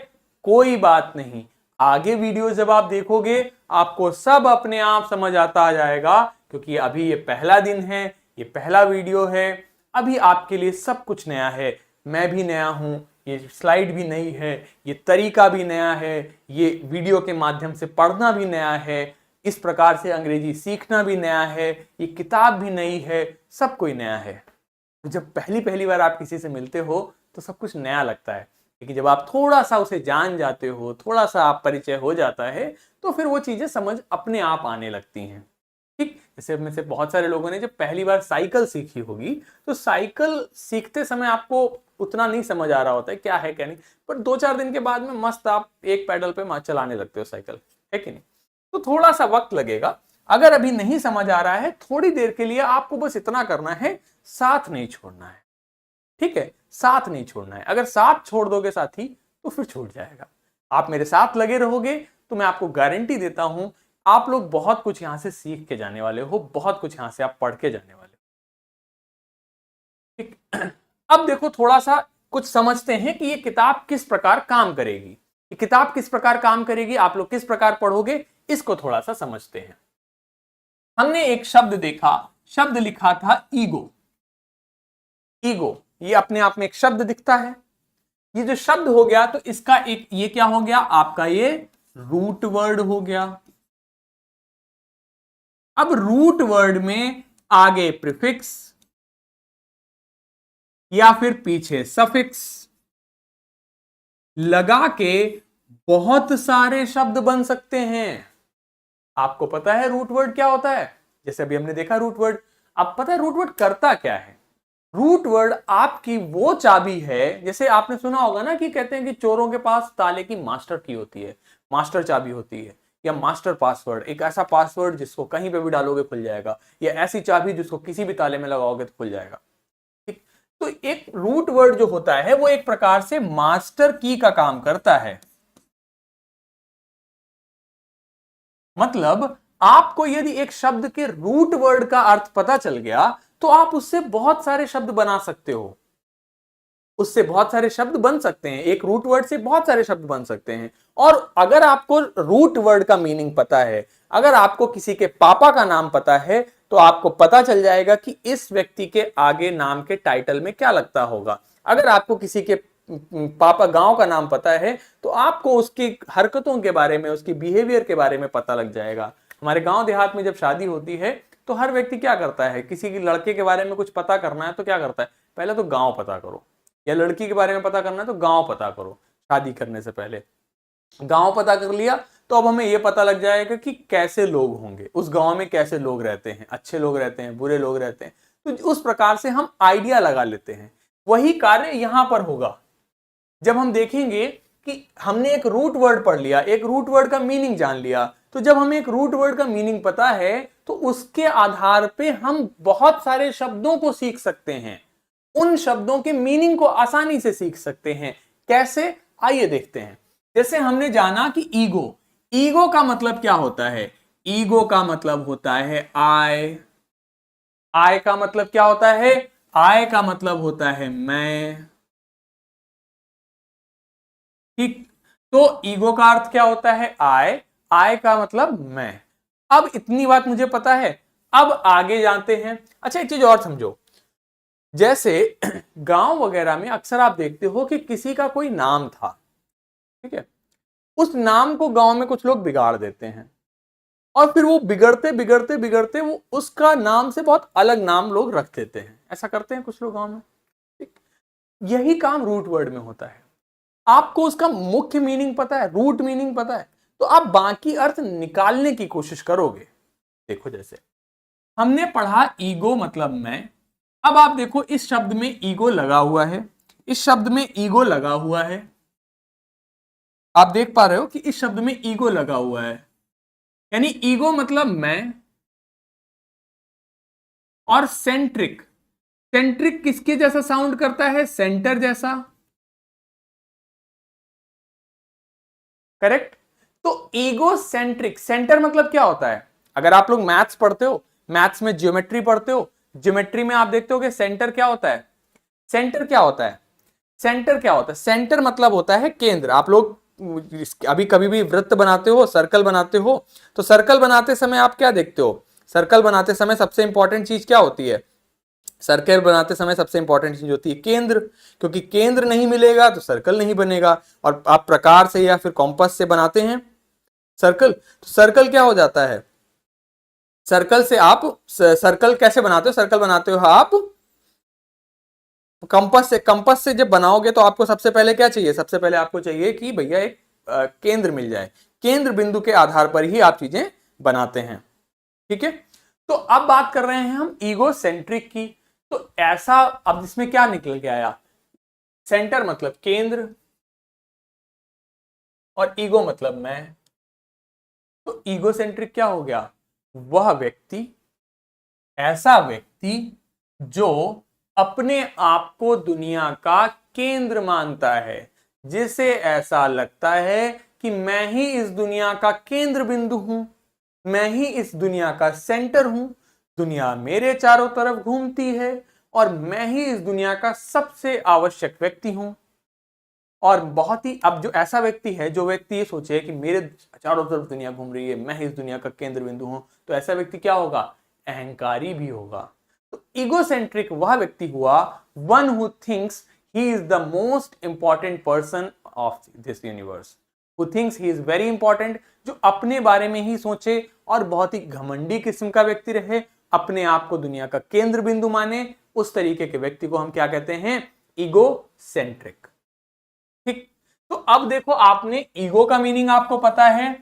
कोई बात नहीं, आगे वीडियो जब आप देखोगे आपको सब अपने आप समझ आता आ जाएगा, क्योंकि अभी ये पहला दिन है, ये पहला वीडियो है, अभी आपके लिए सब कुछ नया है। मैं भी नया हूं, ये स्लाइड भी नई है, ये तरीका भी नया है, ये वीडियो के माध्यम से पढ़ना भी नया है, इस प्रकार से अंग्रेजी सीखना भी नया है, ये किताब भी नई है, सब कोई नया है। तो जब पहली पहली बार आप किसी से मिलते हो तो सब कुछ नया लगता है, लेकिन जब आप थोड़ा सा उसे जान जाते हो, थोड़ा सा आप परिचय हो जाता है, तो फिर वो चीजें समझ अपने आप आने लगती हैं, ठीक। जैसे में से बहुत सारे लोगों ने जब पहली बार साइकिल सीखी होगी, तो साइकिल सीखते समय आपको उतना नहीं समझ आ रहा होता है क्या है क्या नहीं, पर 2-4 दिन के बाद में मस्त आप एक पैडल पे चलाने लगते हो साइकिल, है कि नहीं? तो थोड़ा सा वक्त लगेगा। अगर अभी नहीं समझ आ रहा है, थोड़ी देर के लिए आपको बस इतना करना है, साथ नहीं छोड़ना है, ठीक है? साथ नहीं छोड़ना है। अगर साथ छोड़ दोगे साथी तो फिर छूट जाएगा। आप मेरे साथ लगे रहोगे तो मैं आपको गारंटी देता हूं आप लोग बहुत कुछ यहां से सीख के जाने वाले हो, बहुत कुछ यहां से आप पढ़ के जाने वाले हो, ठीक। अब देखो थोड़ा सा कुछ समझते हैं कि ये किताब किस प्रकार काम करेगी, ये किताब किस प्रकार काम करेगी, आप लोग किस प्रकार पढ़ोगे, इसको थोड़ा सा समझते हैं। हमने एक शब्द देखा, शब्द लिखा था ईगो। ईगो ये अपने आप में एक शब्द दिखता है, ये जो शब्द हो गया तो इसका एक ये क्या हो गया? आपका ये रूट वर्ड हो गया। अब रूट वर्ड में आगे प्रीफिक्स या फिर पीछे सफिक्स लगा के बहुत सारे शब्द बन सकते हैं। आपको पता है रूट वर्ड क्या होता है? जैसे अभी हमने देखा रूट वर्ड। अब पता है रूट वर्ड करता क्या है? रूट वर्ड आपकी वो चाबी है, जैसे आपने सुना होगा ना कि कहते हैं कि चोरों के पास ताले की मास्टर की होती है, मास्टर चाबी होती है, या मास्टर पासवर्ड, एक ऐसा पासवर्ड जिसको कहीं पे भी डालोगे खुल जाएगा, या ऐसी चाबी जिसको किसी भी ताले में लगाओगे तो खुल जाएगा, ठीक। तो एक रूट वर्ड जो होता है वो एक प्रकार से मास्टर की का काम करता है। मतलब आपको यदि एक शब्द के रूट वर्ड का अर्थ पता चल गया तो आप उससे बहुत सारे शब्द बना सकते हो, उससे बहुत सारे शब्द बन सकते हैं, एक रूट वर्ड से बहुत सारे शब्द बन सकते हैं। और अगर आपको रूट वर्ड का मीनिंग पता है, अगर आपको किसी के पापा का नाम पता है, तो आपको पता चल जाएगा कि इस व्यक्ति के आगे नाम के टाइटल में क्या लगता होगा। अगर आपको किसी के पापा गांव का नाम पता है तो आपको उसकी हरकतों के बारे में, उसकी बिहेवियर के बारे में पता लग जाएगा। हमारे गांव देहात में जब शादी होती है तो हर व्यक्ति क्या करता है, किसी की लड़के के बारे में कुछ पता करना है तो क्या करता है, पहले तो गांव पता करो, या लड़की के बारे में पता करना है तो गांव पता करो। शादी करने से पहले गांव पता कर लिया तो अब हमें यह पता लग जाएगा कि कैसे लोग होंगे उस गांव में, कैसे लोग रहते हैं, अच्छे लोग रहते हैं, बुरे लोग रहते हैं, तो उस प्रकार से हम आइडिया लगा लेते हैं। वही कार्य यहां पर होगा। जब हम देखेंगे कि हमने एक रूट वर्ड पढ़ लिया, एक रूट वर्ड का मीनिंग जान लिया, तो जब हमें एक रूट वर्ड का मीनिंग पता है तो उसके आधार पे हम बहुत सारे शब्दों को सीख सकते हैं, उन शब्दों के मीनिंग को आसानी से सीख सकते हैं। कैसे, आइए देखते हैं। जैसे हमने जाना कि ईगो, ईगो का मतलब क्या होता है, ईगो का मतलब होता है आई। आई का मतलब क्या होता है, आई का मतलब होता है मैं। ठीक, तो ईगो का अर्थ क्या होता है, आई, आई का मतलब मैं। अब इतनी बात मुझे पता है, अब आगे जानते हैं। अच्छा एक चीज और समझो, जैसे गांव वगैरह में अक्सर आप देखते हो कि किसी का कोई नाम था, ठीक है, उस नाम को गांव में कुछ लोग बिगाड़ देते हैं और फिर वो बिगड़ते बिगड़ते बिगड़ते वो उसका नाम से बहुत अलग नाम लोग रख देते हैं। ऐसा करते हैं कुछ लोग गांव में, ठीक। यही काम रूट वर्ड में होता है। आपको उसका मुख्य मीनिंग पता है, रूट मीनिंग पता है, तो आप बाकी अर्थ निकालने की कोशिश करोगे। देखो जैसे हमने पढ़ा ईगो मतलब मैं, अब आप देखो इस शब्द में ईगो लगा हुआ है, इस शब्द में ईगो लगा हुआ है, आप देख पा रहे हो कि इस शब्द में ईगो लगा हुआ है, यानी ईगो मतलब मैं। और सेंट्रिक, सेंट्रिक किसके जैसा साउंड करता है, सेंटर जैसा, करेक्ट। तो ईगो सेंट्रिक, सेंटर मतलब क्या होता है, अगर आप लोग मैथ्स पढ़ते हो, मैथ्स में ज्योमेट्री पढ़ते हो, ज्योमेट्री में आप देखते हो कि सेंटर क्या होता है, सेंटर क्या होता है, सेंटर क्या होता है, सेंटर मतलब होता है केंद्र। आप लोग अभी कभी भी वृत्त बनाते हो, सर्कल बनाते हो, तो सर्कल बनाते समय आप क्या देखते हो, सर्कल बनाते समय सबसे इंपॉर्टेंट चीज क्या होती है, सर्कल बनाते समय सबसे इंपॉर्टेंट चीज होती है केंद्र, क्योंकि केंद्र नहीं मिलेगा तो सर्कल नहीं बनेगा। और आप प्रकार से या फिर कॉम्पस से बनाते हैं सर्कल, तो सर्कल क्या हो जाता है, सर्कल से आप सर्कल कैसे बनाते हो, सर्कल बनाते हो आप कंपास से। कंपास से जब बनाओगे तो आपको सबसे पहले क्या चाहिए, सबसे पहले आपको चाहिए कि भैया एक केंद्र मिल जाए, केंद्र बिंदु के आधार पर ही आप चीजें बनाते हैं, ठीक है। तो अब बात कर रहे हैं हम ईगो सेंट्रिक की। तो ऐसा अब इसमें क्या निकल के आया, सेंटर मतलब केंद्र और ईगो मतलब मैं। तो ईगो सेंट्रिक क्या हो गया, वह व्यक्ति, ऐसा व्यक्ति जो अपने आप को दुनिया का केंद्र मानता है, जिसे ऐसा लगता है कि मैं ही इस दुनिया का केंद्र बिंदु हूं, मैं ही इस दुनिया का सेंटर हूं, दुनिया मेरे चारों तरफ घूमती है और मैं ही इस दुनिया का सबसे आवश्यक व्यक्ति हूं। और बहुत ही, अब जो ऐसा व्यक्ति है, जो व्यक्ति ये सोचे कि मेरे चारों तरफ दुनिया घूम रही है, मैं ही इस दुनिया का केंद्र बिंदु हूं, तो ऐसा व्यक्ति क्या होगा, अहंकारी भी होगा। तो इगोसेंट्रिक वह व्यक्ति हुआ, one who thinks he is the most important person of this universe, who thinks he is very important, जो अपने बारे में ही सोचे और बहुत ही घमंडी किस्म का व्यक्ति रहे, अपने आप को दुनिया का केंद्र बिंदु माने, उस तरीके के व्यक्ति को हम क्या कहते हैं, इगोसेंट्रिक। ठीक, तो अब देखो आपने ईगो का मीनिंग आपको पता है,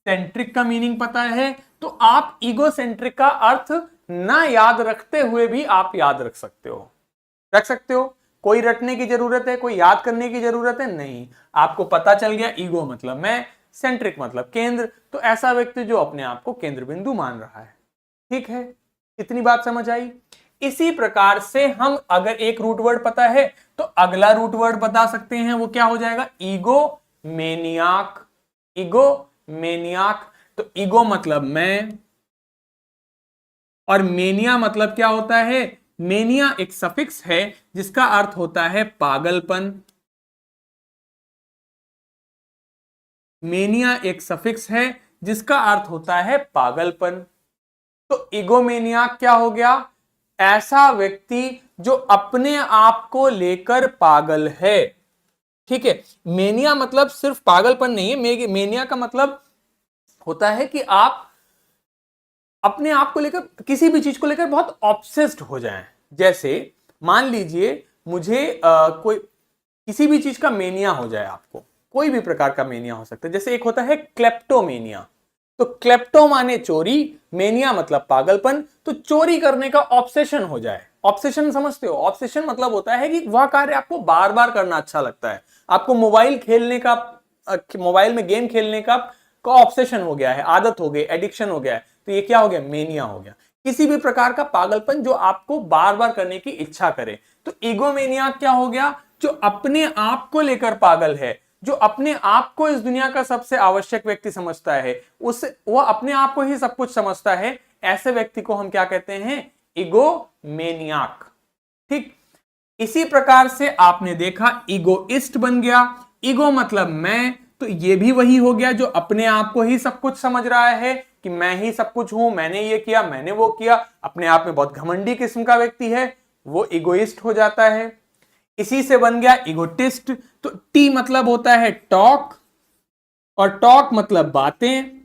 सेंट्रिक का मीनिंग पता है, तो आप ईगोसेंट्रिक का अर्थ ना याद रखते हुए भी आप याद रख सकते हो, रख सकते हो। कोई रटने की जरूरत है, कोई याद करने की जरूरत है नहीं, आपको पता चल गया ईगो मतलब मैं, सेंट्रिक मतलब केंद्र, तो ऐसा व्यक्ति जो अपने आप को केंद्र बिंदु मान रहा है। ठीक है, इतनी बात समझ आई। इसी प्रकार से हम अगर एक रूट वर्ड पता है तो अगला रूट वर्ड बता सकते हैं, वो क्या हो जाएगा, ईगो मेनियाक। ईगो मेनियाक, तो ईगो मतलब मैं, और मेनिया मतलब क्या होता है? मेनिया एक सफिक्स है जिसका अर्थ होता है पागलपन। मेनिया एक सफिक्स है जिसका अर्थ होता है पागलपन। तो ईगोमेनिया क्या हो गया? ऐसा व्यक्ति जो अपने आप को लेकर पागल है। ठीक है, मेनिया मतलब सिर्फ पागलपन नहीं है। मेनिया का मतलब होता है कि आप अपने आप को लेकर, किसी भी चीज को लेकर बहुत ऑब्सेस्ड हो जाएं। जैसे मान लीजिए मुझे कोई किसी भी चीज का मेनिया हो जाए, आपको कोई भी प्रकार का मेनिया हो सकता है। जैसे एक होता है क्लेप्टोमेनिया। तो क्लेप्टो माने चोरी, मेनिया मतलब पागलपन। तो चोरी करने का ऑब्सेशन हो जाए। ऑब्सेशन समझते हो? ऑब्सेशन मतलब होता है कि वह कार्य आपको बार बार करना अच्छा लगता है। आपको मोबाइल खेलने का, मोबाइल में गेम खेलने का ऑब्सेशन हो गया है, आदत हो गई, एडिक्शन हो गया है। तो ये क्या हो गया? मेनिया हो गया। किसी भी प्रकार का पागलपन जो आपको बार बार करने की इच्छा करे। तो ईगोमेनिया क्या हो गया? जो अपने आप को लेकर पागल है, जो अपने आप को इस दुनिया का सबसे आवश्यक व्यक्ति समझता है, उस वह अपने आप को ही सब कुछ समझता है। ऐसे व्यक्ति को हम क्या कहते हैं? ईगोमेनियाक। ठीक, इसी प्रकार से आपने देखा ईगोइस्ट बन गया। ईगो मतलब मैं, तो ये भी वही हो गया जो अपने आप को ही सब कुछ समझ रहा है कि मैं ही सब कुछ हूं, मैंने ये किया, मैंने वो किया। अपने आप में बहुत घमंडी किस्म का व्यक्ति है, वो ईगोइस्ट हो जाता है। इसी से बन गया ईगोटिस्ट। तो टी मतलब होता है टॉक, और टॉक मतलब बातें।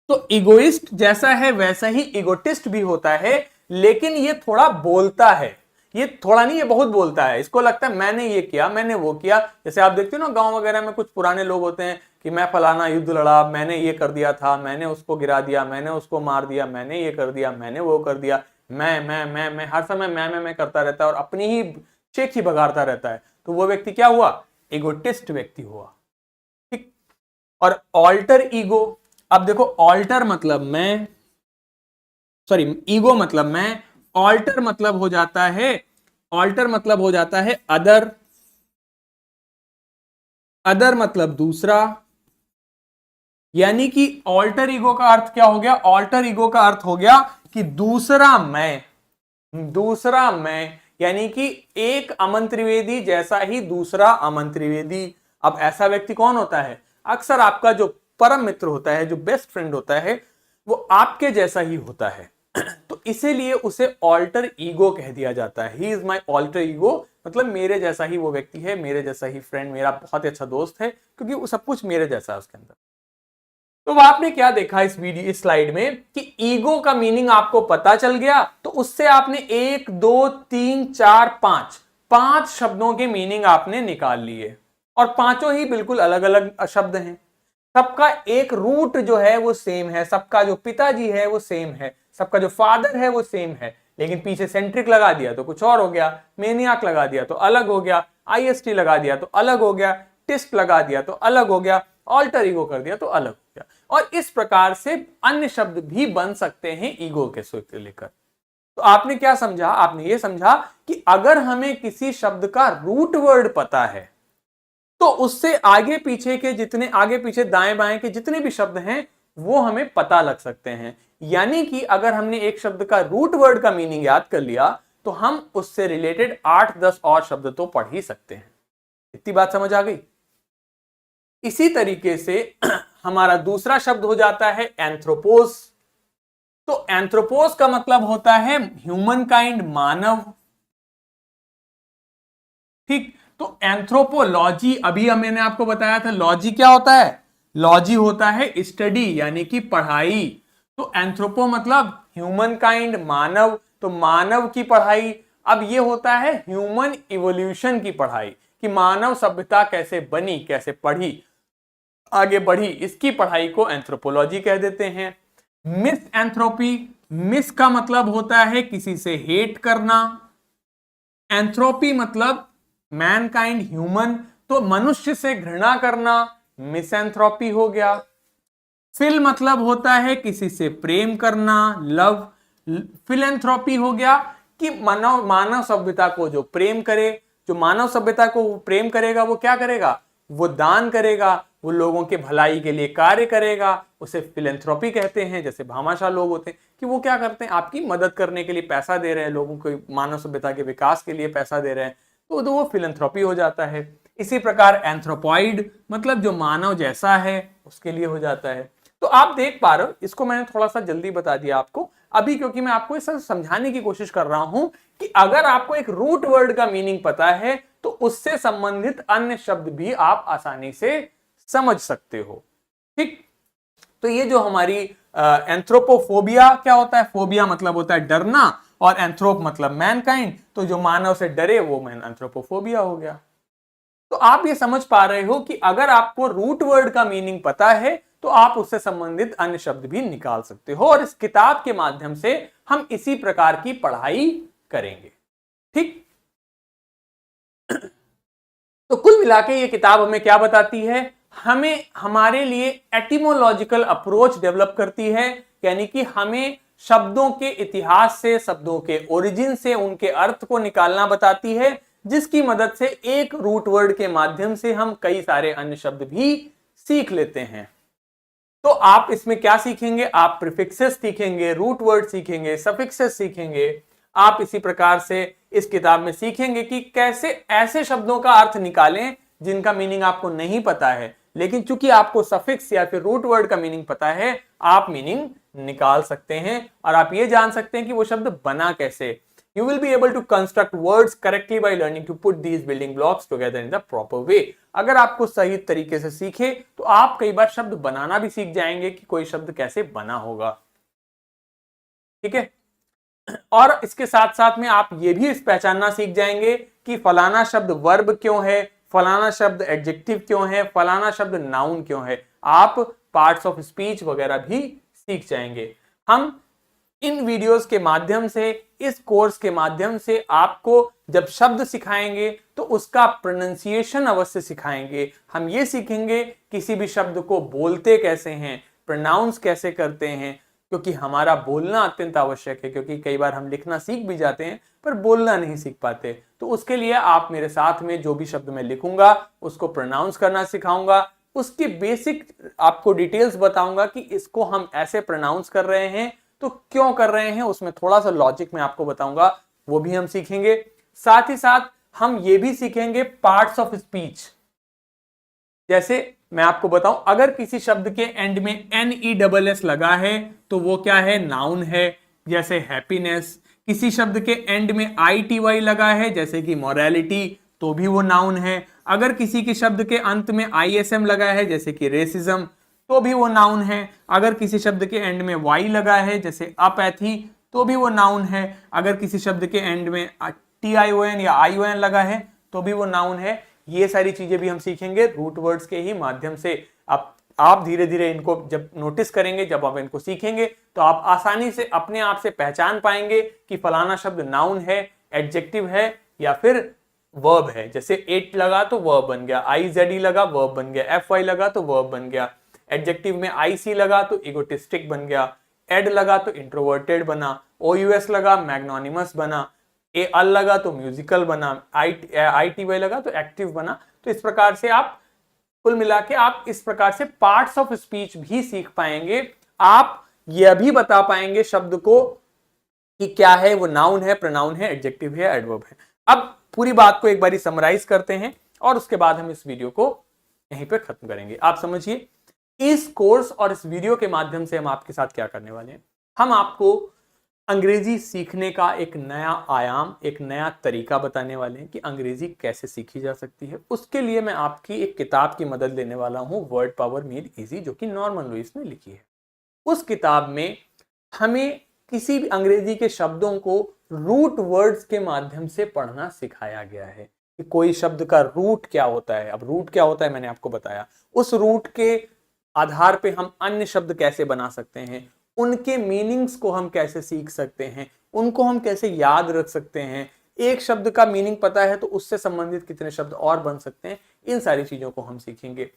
तो ईगोइस्ट जैसा है वैसा ही ईगोटिस्ट भी होता है, लेकिन ये थोड़ा बोलता है। ये थोड़ा नहीं, ये बहुत बोलता है। इसको लगता है मैंने ये किया, मैंने वो किया। जैसे आप देखते हो ना गांव वगैरह में कुछ पुराने लोग होते हैं कि मैं फलाना युद्ध लड़ा, मैंने ये कर दिया था, मैंने उसको गिरा दिया, मैंने उसको मार दिया, मैंने ये कर दिया, मैंने वो कर दिया। मैं हर समय मैं करता रहता है और अपनी ही चेक ही भगाता रहता है। तो वो व्यक्ति क्या हुआ? ईगोटिस्ट व्यक्ति हुआ। ठीक। और ऑल्टर ईगो, अब देखो ऑल्टर मतलब मैं, सॉरी ईगो मतलब मैं, ऑल्टर मतलब हो जाता है, ऑल्टर मतलब हो जाता है अदर। अदर मतलब दूसरा। यानी कि ऑल्टर ईगो का अर्थ क्या हो गया? ऑल्टर ईगो का अर्थ हो गया कि दूसरा मैं, दूसरा मैं। यानी कि एक अमन त्रिवेदी जैसा ही दूसरा अमन त्रिवेदी। अब ऐसा व्यक्ति कौन होता है? अक्सर आपका जो परम मित्र होता है, जो बेस्ट फ्रेंड होता है, वो आपके जैसा ही होता है। तो इसीलिए उसे ऑल्टर ईगो कह दिया जाता है। He is my alter ego, मतलब मेरे जैसा ही वो व्यक्ति है, मेरे जैसा ही फ्रेंड, मेरा बहुत ही अच्छा दोस्त है, क्योंकि वो सब कुछ मेरे जैसा है उसके अंदर। तो आपने क्या देखा इस वीडियो, इस स्लाइड में, कि ईगो का मीनिंग आपको पता चल गया। तो उससे आपने 1 2 3 4 5 5 शब्दों के मीनिंग आपने निकाल लिए, और पांचों ही बिल्कुल अलग अलग शब्द हैं। सबका एक रूट जो है वो सेम है, सबका जो पिताजी है वो सेम है, सबका जो फादर है वो सेम है, लेकिन पीछे सेंट्रिक लगा दिया तो कुछ और हो गया, मेनियाक लगा दिया तो अलग हो गया, आईएसटी लगा दिया तो अलग हो गया, टिस्ट लगा दिया तो अलग हो गया, ऑल्टर ईगो कर दिया तो अलग हो गया। और इस प्रकार से अन्य शब्द भी बन सकते हैं ईगो के सूत्र लेकर। तो आपने क्या समझा? आपने ये समझा कि अगर हमें किसी शब्द का रूट वर्ड पता है, तो उससे आगे पीछे के जितने, आगे पीछे दाएं बाएं के जितने भी शब्द हैं वो हमें पता लग सकते हैं। यानी कि अगर हमने एक शब्द का रूट वर्ड का मीनिंग याद कर लिया, तो हम उससे रिलेटेड 8-10 और शब्द तो पढ़ ही सकते हैं। इतनी बात समझ आ गई? इसी तरीके से हमारा दूसरा शब्द हो जाता है एंथ्रोपोस। तो एंथ्रोपोस का मतलब होता है ह्यूमन काइंड, मानव। ठीक। तो एंथ्रोपोलॉजी, अभी मैंने आपको बताया था लॉजी क्या होता है? लॉजी होता है स्टडी, यानी कि पढ़ाई। तो एंथ्रोपो मतलब ह्यूमन काइंड, मानव, तो मानव की पढ़ाई। अब ये होता है ह्यूमन इवोल्यूशन की पढ़ाई, कि मानव सभ्यता कैसे बनी, कैसे पढ़ी, आगे बढ़ी, इसकी पढ़ाई को एंथ्रोपोलॉजी कह देते हैं। मिस एंथ्रोपी, मिस का मतलब होता है किसी से हेट करना। एंथ्रोपी मतलब मैनकाइंड, ह्यूमन, तो मनुष्य से घृणा करना मिसएंथ्रोपी हो गया। फिल मतलब होता है किसी से प्रेम करना, लव। फिलेंथ्रोपी हो गया कि मानव सभ्यता को जो प्रेम करे, जो मानव सभ्यता को प्रेम करेगा वो क्या करेगा? वो दान करेगा, वो लोगों के भलाई के लिए कार्य करेगा, उसे फिलैंथ्रोपी कहते हैं। जैसे भामाशाह लोग होते हैं कि वो क्या करते हैं, आपकी मदद करने के लिए पैसा दे रहे हैं, लोगों को मानव सभ्यता के विकास के लिए पैसा दे रहे हैं, तो वो फिलैंथ्रोपी हो जाता है। इसी प्रकार एंथ्रोपॉइड मतलब जो मानव जैसा है उसके लिए हो जाता है। तो आप देख पा रहे हो, इसको मैंने थोड़ा सा जल्दी बता दिया आपको अभी, क्योंकि मैं आपको इसे समझाने की कोशिश कर रहा हूं कि अगर आपको एक रूट वर्ड का मीनिंग पता है तो उससे संबंधित अन्य शब्द भी आप आसानी से समझ सकते हो। ठीक, तो ये जो हमारी एंथ्रोपोफोबिया क्या होता है, फोबिया मतलब होता है डरना, और एंथ्रोप मतलब मैनकाइंड, तो जो मानव से डरे वो एंथ्रोपोफोबिया हो गया। तो आप ये समझ पा रहे हो कि अगर आपको रूट वर्ड का मीनिंग पता है तो आप उससे संबंधित अन्य शब्द भी निकाल सकते हो, और इस किताब के माध्यम से हम इसी प्रकार की पढ़ाई करेंगे। ठीक, तो कुल मिला के ये किताब हमें क्या बताती है, हमें हमारे लिए एटिमोलॉजिकल अप्रोच डेवलप करती है, यानी कि हमें शब्दों के इतिहास से, शब्दों के ओरिजिन से उनके अर्थ को निकालना बताती है, जिसकी मदद से एक रूट वर्ड के माध्यम से हम कई सारे अन्य शब्द भी सीख लेते हैं। तो आप इसमें क्या सीखेंगे, आप प्रीफिक्सेस सीखेंगे, रूट वर्ड सीखेंगे, सफिक्सेस सीखेंगे। आप इसी प्रकार से इस किताब में सीखेंगे कि कैसे ऐसे शब्दों का अर्थ निकालें जिनका मीनिंग आपको नहीं पता है, लेकिन चूंकि आपको सफिक्स या फिर रूट वर्ड का मीनिंग पता है, आप मीनिंग निकाल सकते हैं और आप ये जान सकते हैं कि वो शब्द बना कैसे। You will be able to construct words correctly by learning to put these building blocks together in the proper way. अगर आपको सही तरीके से सीखे तो आप कई बार शब्द बनाना भी सीख जाएंगे कि कोई शब्द कैसे बना होगा। ठीक है, और इसके साथ साथ में आप ये भी पहचानना सीख जाएंगे कि फलाना शब्द वर्ब क्यों है, फलाना शब्द एडजेक्टिव क्यों है, फलाना शब्द नाउन क्यों है। आप पार्ट्स ऑफ स्पीच वगैरह भी सीख जाएंगे। हम इन वीडियोस के माध्यम से, इस कोर्स के माध्यम से आपको जब शब्द सिखाएंगे तो उसका प्रोनाउंसिएशन अवश्य सिखाएंगे। हम ये सीखेंगे किसी भी शब्द को बोलते कैसे हैं, प्रोनाउंस कैसे करते हैं, क्योंकि हमारा बोलना अत्यंत आवश्यक है, क्योंकि कई बार हम लिखना सीख भी जाते हैं पर बोलना नहीं सीख पाते। तो उसके लिए आप मेरे साथ में जो भी शब्द मैं लिखूंगा उसको प्रोनाउंस करना सिखाऊंगा, उसकी बेसिक आपको डिटेल्स बताऊंगा कि इसको हम ऐसे प्रोनाउंस कर रहे हैं तो क्यों कर रहे हैं, उसमें थोड़ा सा लॉजिक मैं आपको बताऊंगा, वो भी हम सीखेंगे। साथ ही साथ हम ये भी सीखेंगे पार्ट्स ऑफ स्पीच। जैसे मैं आपको बताऊं, अगर किसी शब्द के एंड में NESS लगा है तो वो क्या है, नाउन है, जैसे हैप्पीनेस। किसी शब्द के एंड में ITY लगा है जैसे कि मोरालिटी, तो भी वो नाउन है। अगर किसी के शब्द के अंत में ISM लगा है जैसे कि रेसिज्म, तो भी वो नाउन है। अगर किसी शब्द के एंड में Y लगा है जैसे अपैथी, तो भी वो नाउन है। अगर किसी शब्द के एंड में TION या ION लगा है तो भी वो नाउन है। ये सारी चीजें भी हम सीखेंगे रूट वर्ड्स के ही माध्यम से। आप धीरे धीरे इनको जब नोटिस करेंगे, जब आप इनको सीखेंगे तो आप आसानी से अपने आप से पहचान पाएंगे कि फलाना शब्द नाउन है, एडजेक्टिव है या फिर वर्ब है। जैसे एट लगा तो वर्ब बन गया, IZE लगा वर्ब बन गया, FY लगा तो वर्ब बन गया, एडजेक्टिव में IC लगा तो इगोटिस्टिक बन गया, एड लगा तो इंट्रोवर्टेड बना, OUS लगा मैग्नोनिमस बना, अल लगा तो म्यूजिकल बना, ITY लगा तो एक्टिव बना। तो इस प्रकार से आप कुल मिला के आप इस प्रकार से पार्ट्स ऑफ स्पीच भी सीख पाएंगे। आप यह भी बता पाएंगे शब्द को कि क्या है, वो नाउन है, प्रोनाउन है, एडजेक्टिव है, एडवर्ब है। अब पूरी बात को एक बारी समराइज करते हैं और उसके बाद हम इस वीडियो को यहीं पे खत्म करेंगे। आप समझिए, इस कोर्स और इस वीडियो के माध्यम से हम आपके साथ क्या करने वाले हैं, हम आपको अंग्रेजी सीखने का एक नया आयाम, एक नया तरीका बताने वाले हैं कि अंग्रेजी कैसे सीखी जा सकती है। उसके लिए मैं आपकी एक किताब की मदद लेने वाला हूं, वर्ड पावर मेड इजी, जो कि नॉर्मन लुइस ने लिखी है। उस किताब में हमें किसी भी अंग्रेजी के शब्दों को रूट वर्ड्स के माध्यम से पढ़ना सिखाया गया है कि कोई शब्द का रूट क्या होता है। अब रूट क्या होता है मैंने आपको बताया, उस रूट के आधार पे हम अन्य शब्द कैसे बना सकते हैं, उनके मीनिंग्स को हम कैसे सीख सकते हैं, उनको हम कैसे याद रख सकते हैं, एक शब्द का मीनिंग पता है तो उससे संबंधित कितने शब्द और बन सकते हैं, इन सारी चीजों को हम सीखेंगे।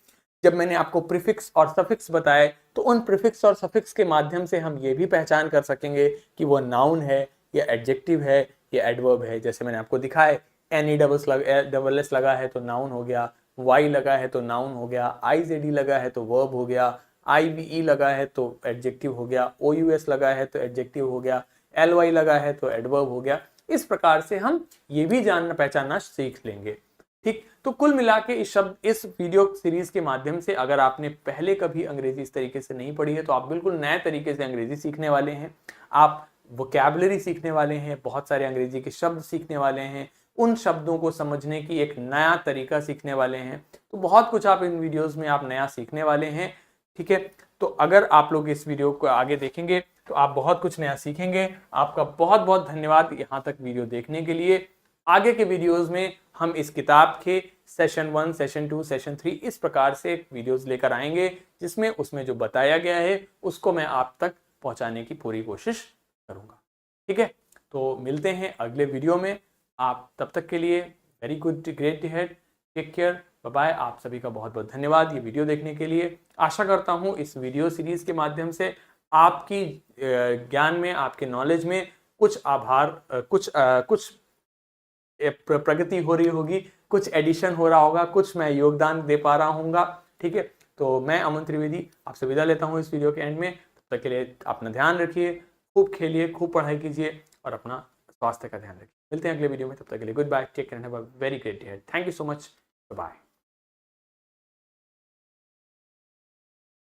जब मैंने आपको प्रीफिक्स और सफिक्स बताए तो उन प्रीफिक्स और सफिक्स के माध्यम से हम ये भी पहचान कर सकेंगे कि वो नाउन है या एडजेक्टिव है या एडवर्ब है। जैसे मैंने आपको दिखाया NESS लगा है तो नाउन हो गया, वाई लगा है तो नाउन हो गया, IZD लगा है तो वर्ब हो गया, IVE लगा है तो एडजेक्टिव हो गया, OUS लगा है तो एडजेक्टिव हो गया, LY लगा है तो एडवर्ब हो गया। इस प्रकार से हम ये भी जानना पहचानना सीख लेंगे। ठीक, तो कुल मिला के इस वीडियो सीरीज के माध्यम से अगर आपने पहले कभी अंग्रेजी इस तरीके से नहीं पढ़ी है तो आप बिल्कुल नए तरीके से अंग्रेजी सीखने वाले हैं। आप वोकैबुलरी सीखने वाले हैं, बहुत सारे अंग्रेजी के शब्द सीखने वाले हैं, उन शब्दों को समझने की एक नया तरीका सीखने वाले हैं। तो बहुत कुछ आप इन वीडियोस में आप नया सीखने वाले हैं। ठीक है, तो अगर आप लोग इस वीडियो को आगे देखेंगे तो आप बहुत कुछ नया सीखेंगे। आपका बहुत बहुत धन्यवाद यहाँ तक वीडियो देखने के लिए। आगे के वीडियोस में हम इस किताब के सेशन 1, सेशन 2, सेशन 3 इस प्रकार से वीडियोस लेकर आएंगे, जिसमें उसमें जो बताया गया है उसको मैं आप तक पहुंचाने की पूरी कोशिश करूंगा। ठीक है, तो मिलते हैं अगले वीडियो में। आप तब तक के लिए very good, great head, take care, bye bye. आप सभी का बहुत बहुत धन्यवाद ये वीडियो देखने के लिए। आशा करता हूँ इस वीडियो सीरीज के माध्यम से आपकी ज्ञान में, आपके नॉलेज में कुछ कुछ प्रगति हो रही होगी, कुछ एडिशन हो रहा होगा, कुछ मैं योगदान दे पा रहा हूँगा। ठीक है, तो मैं अमन त्रिवेदी आपसे विदा लेता हूँ इस वीडियो के एंड में। तब तक के लिए अपना ध्यान रखिए, खूब खेलिए, खूब पढ़ाई कीजिए और अपना स्वास्थ्य का ध्यान रखिए। मिलते हैं अगले वीडियो में, तब तक के लिए good bye, take care, have a very great day. Thank you so much, bye.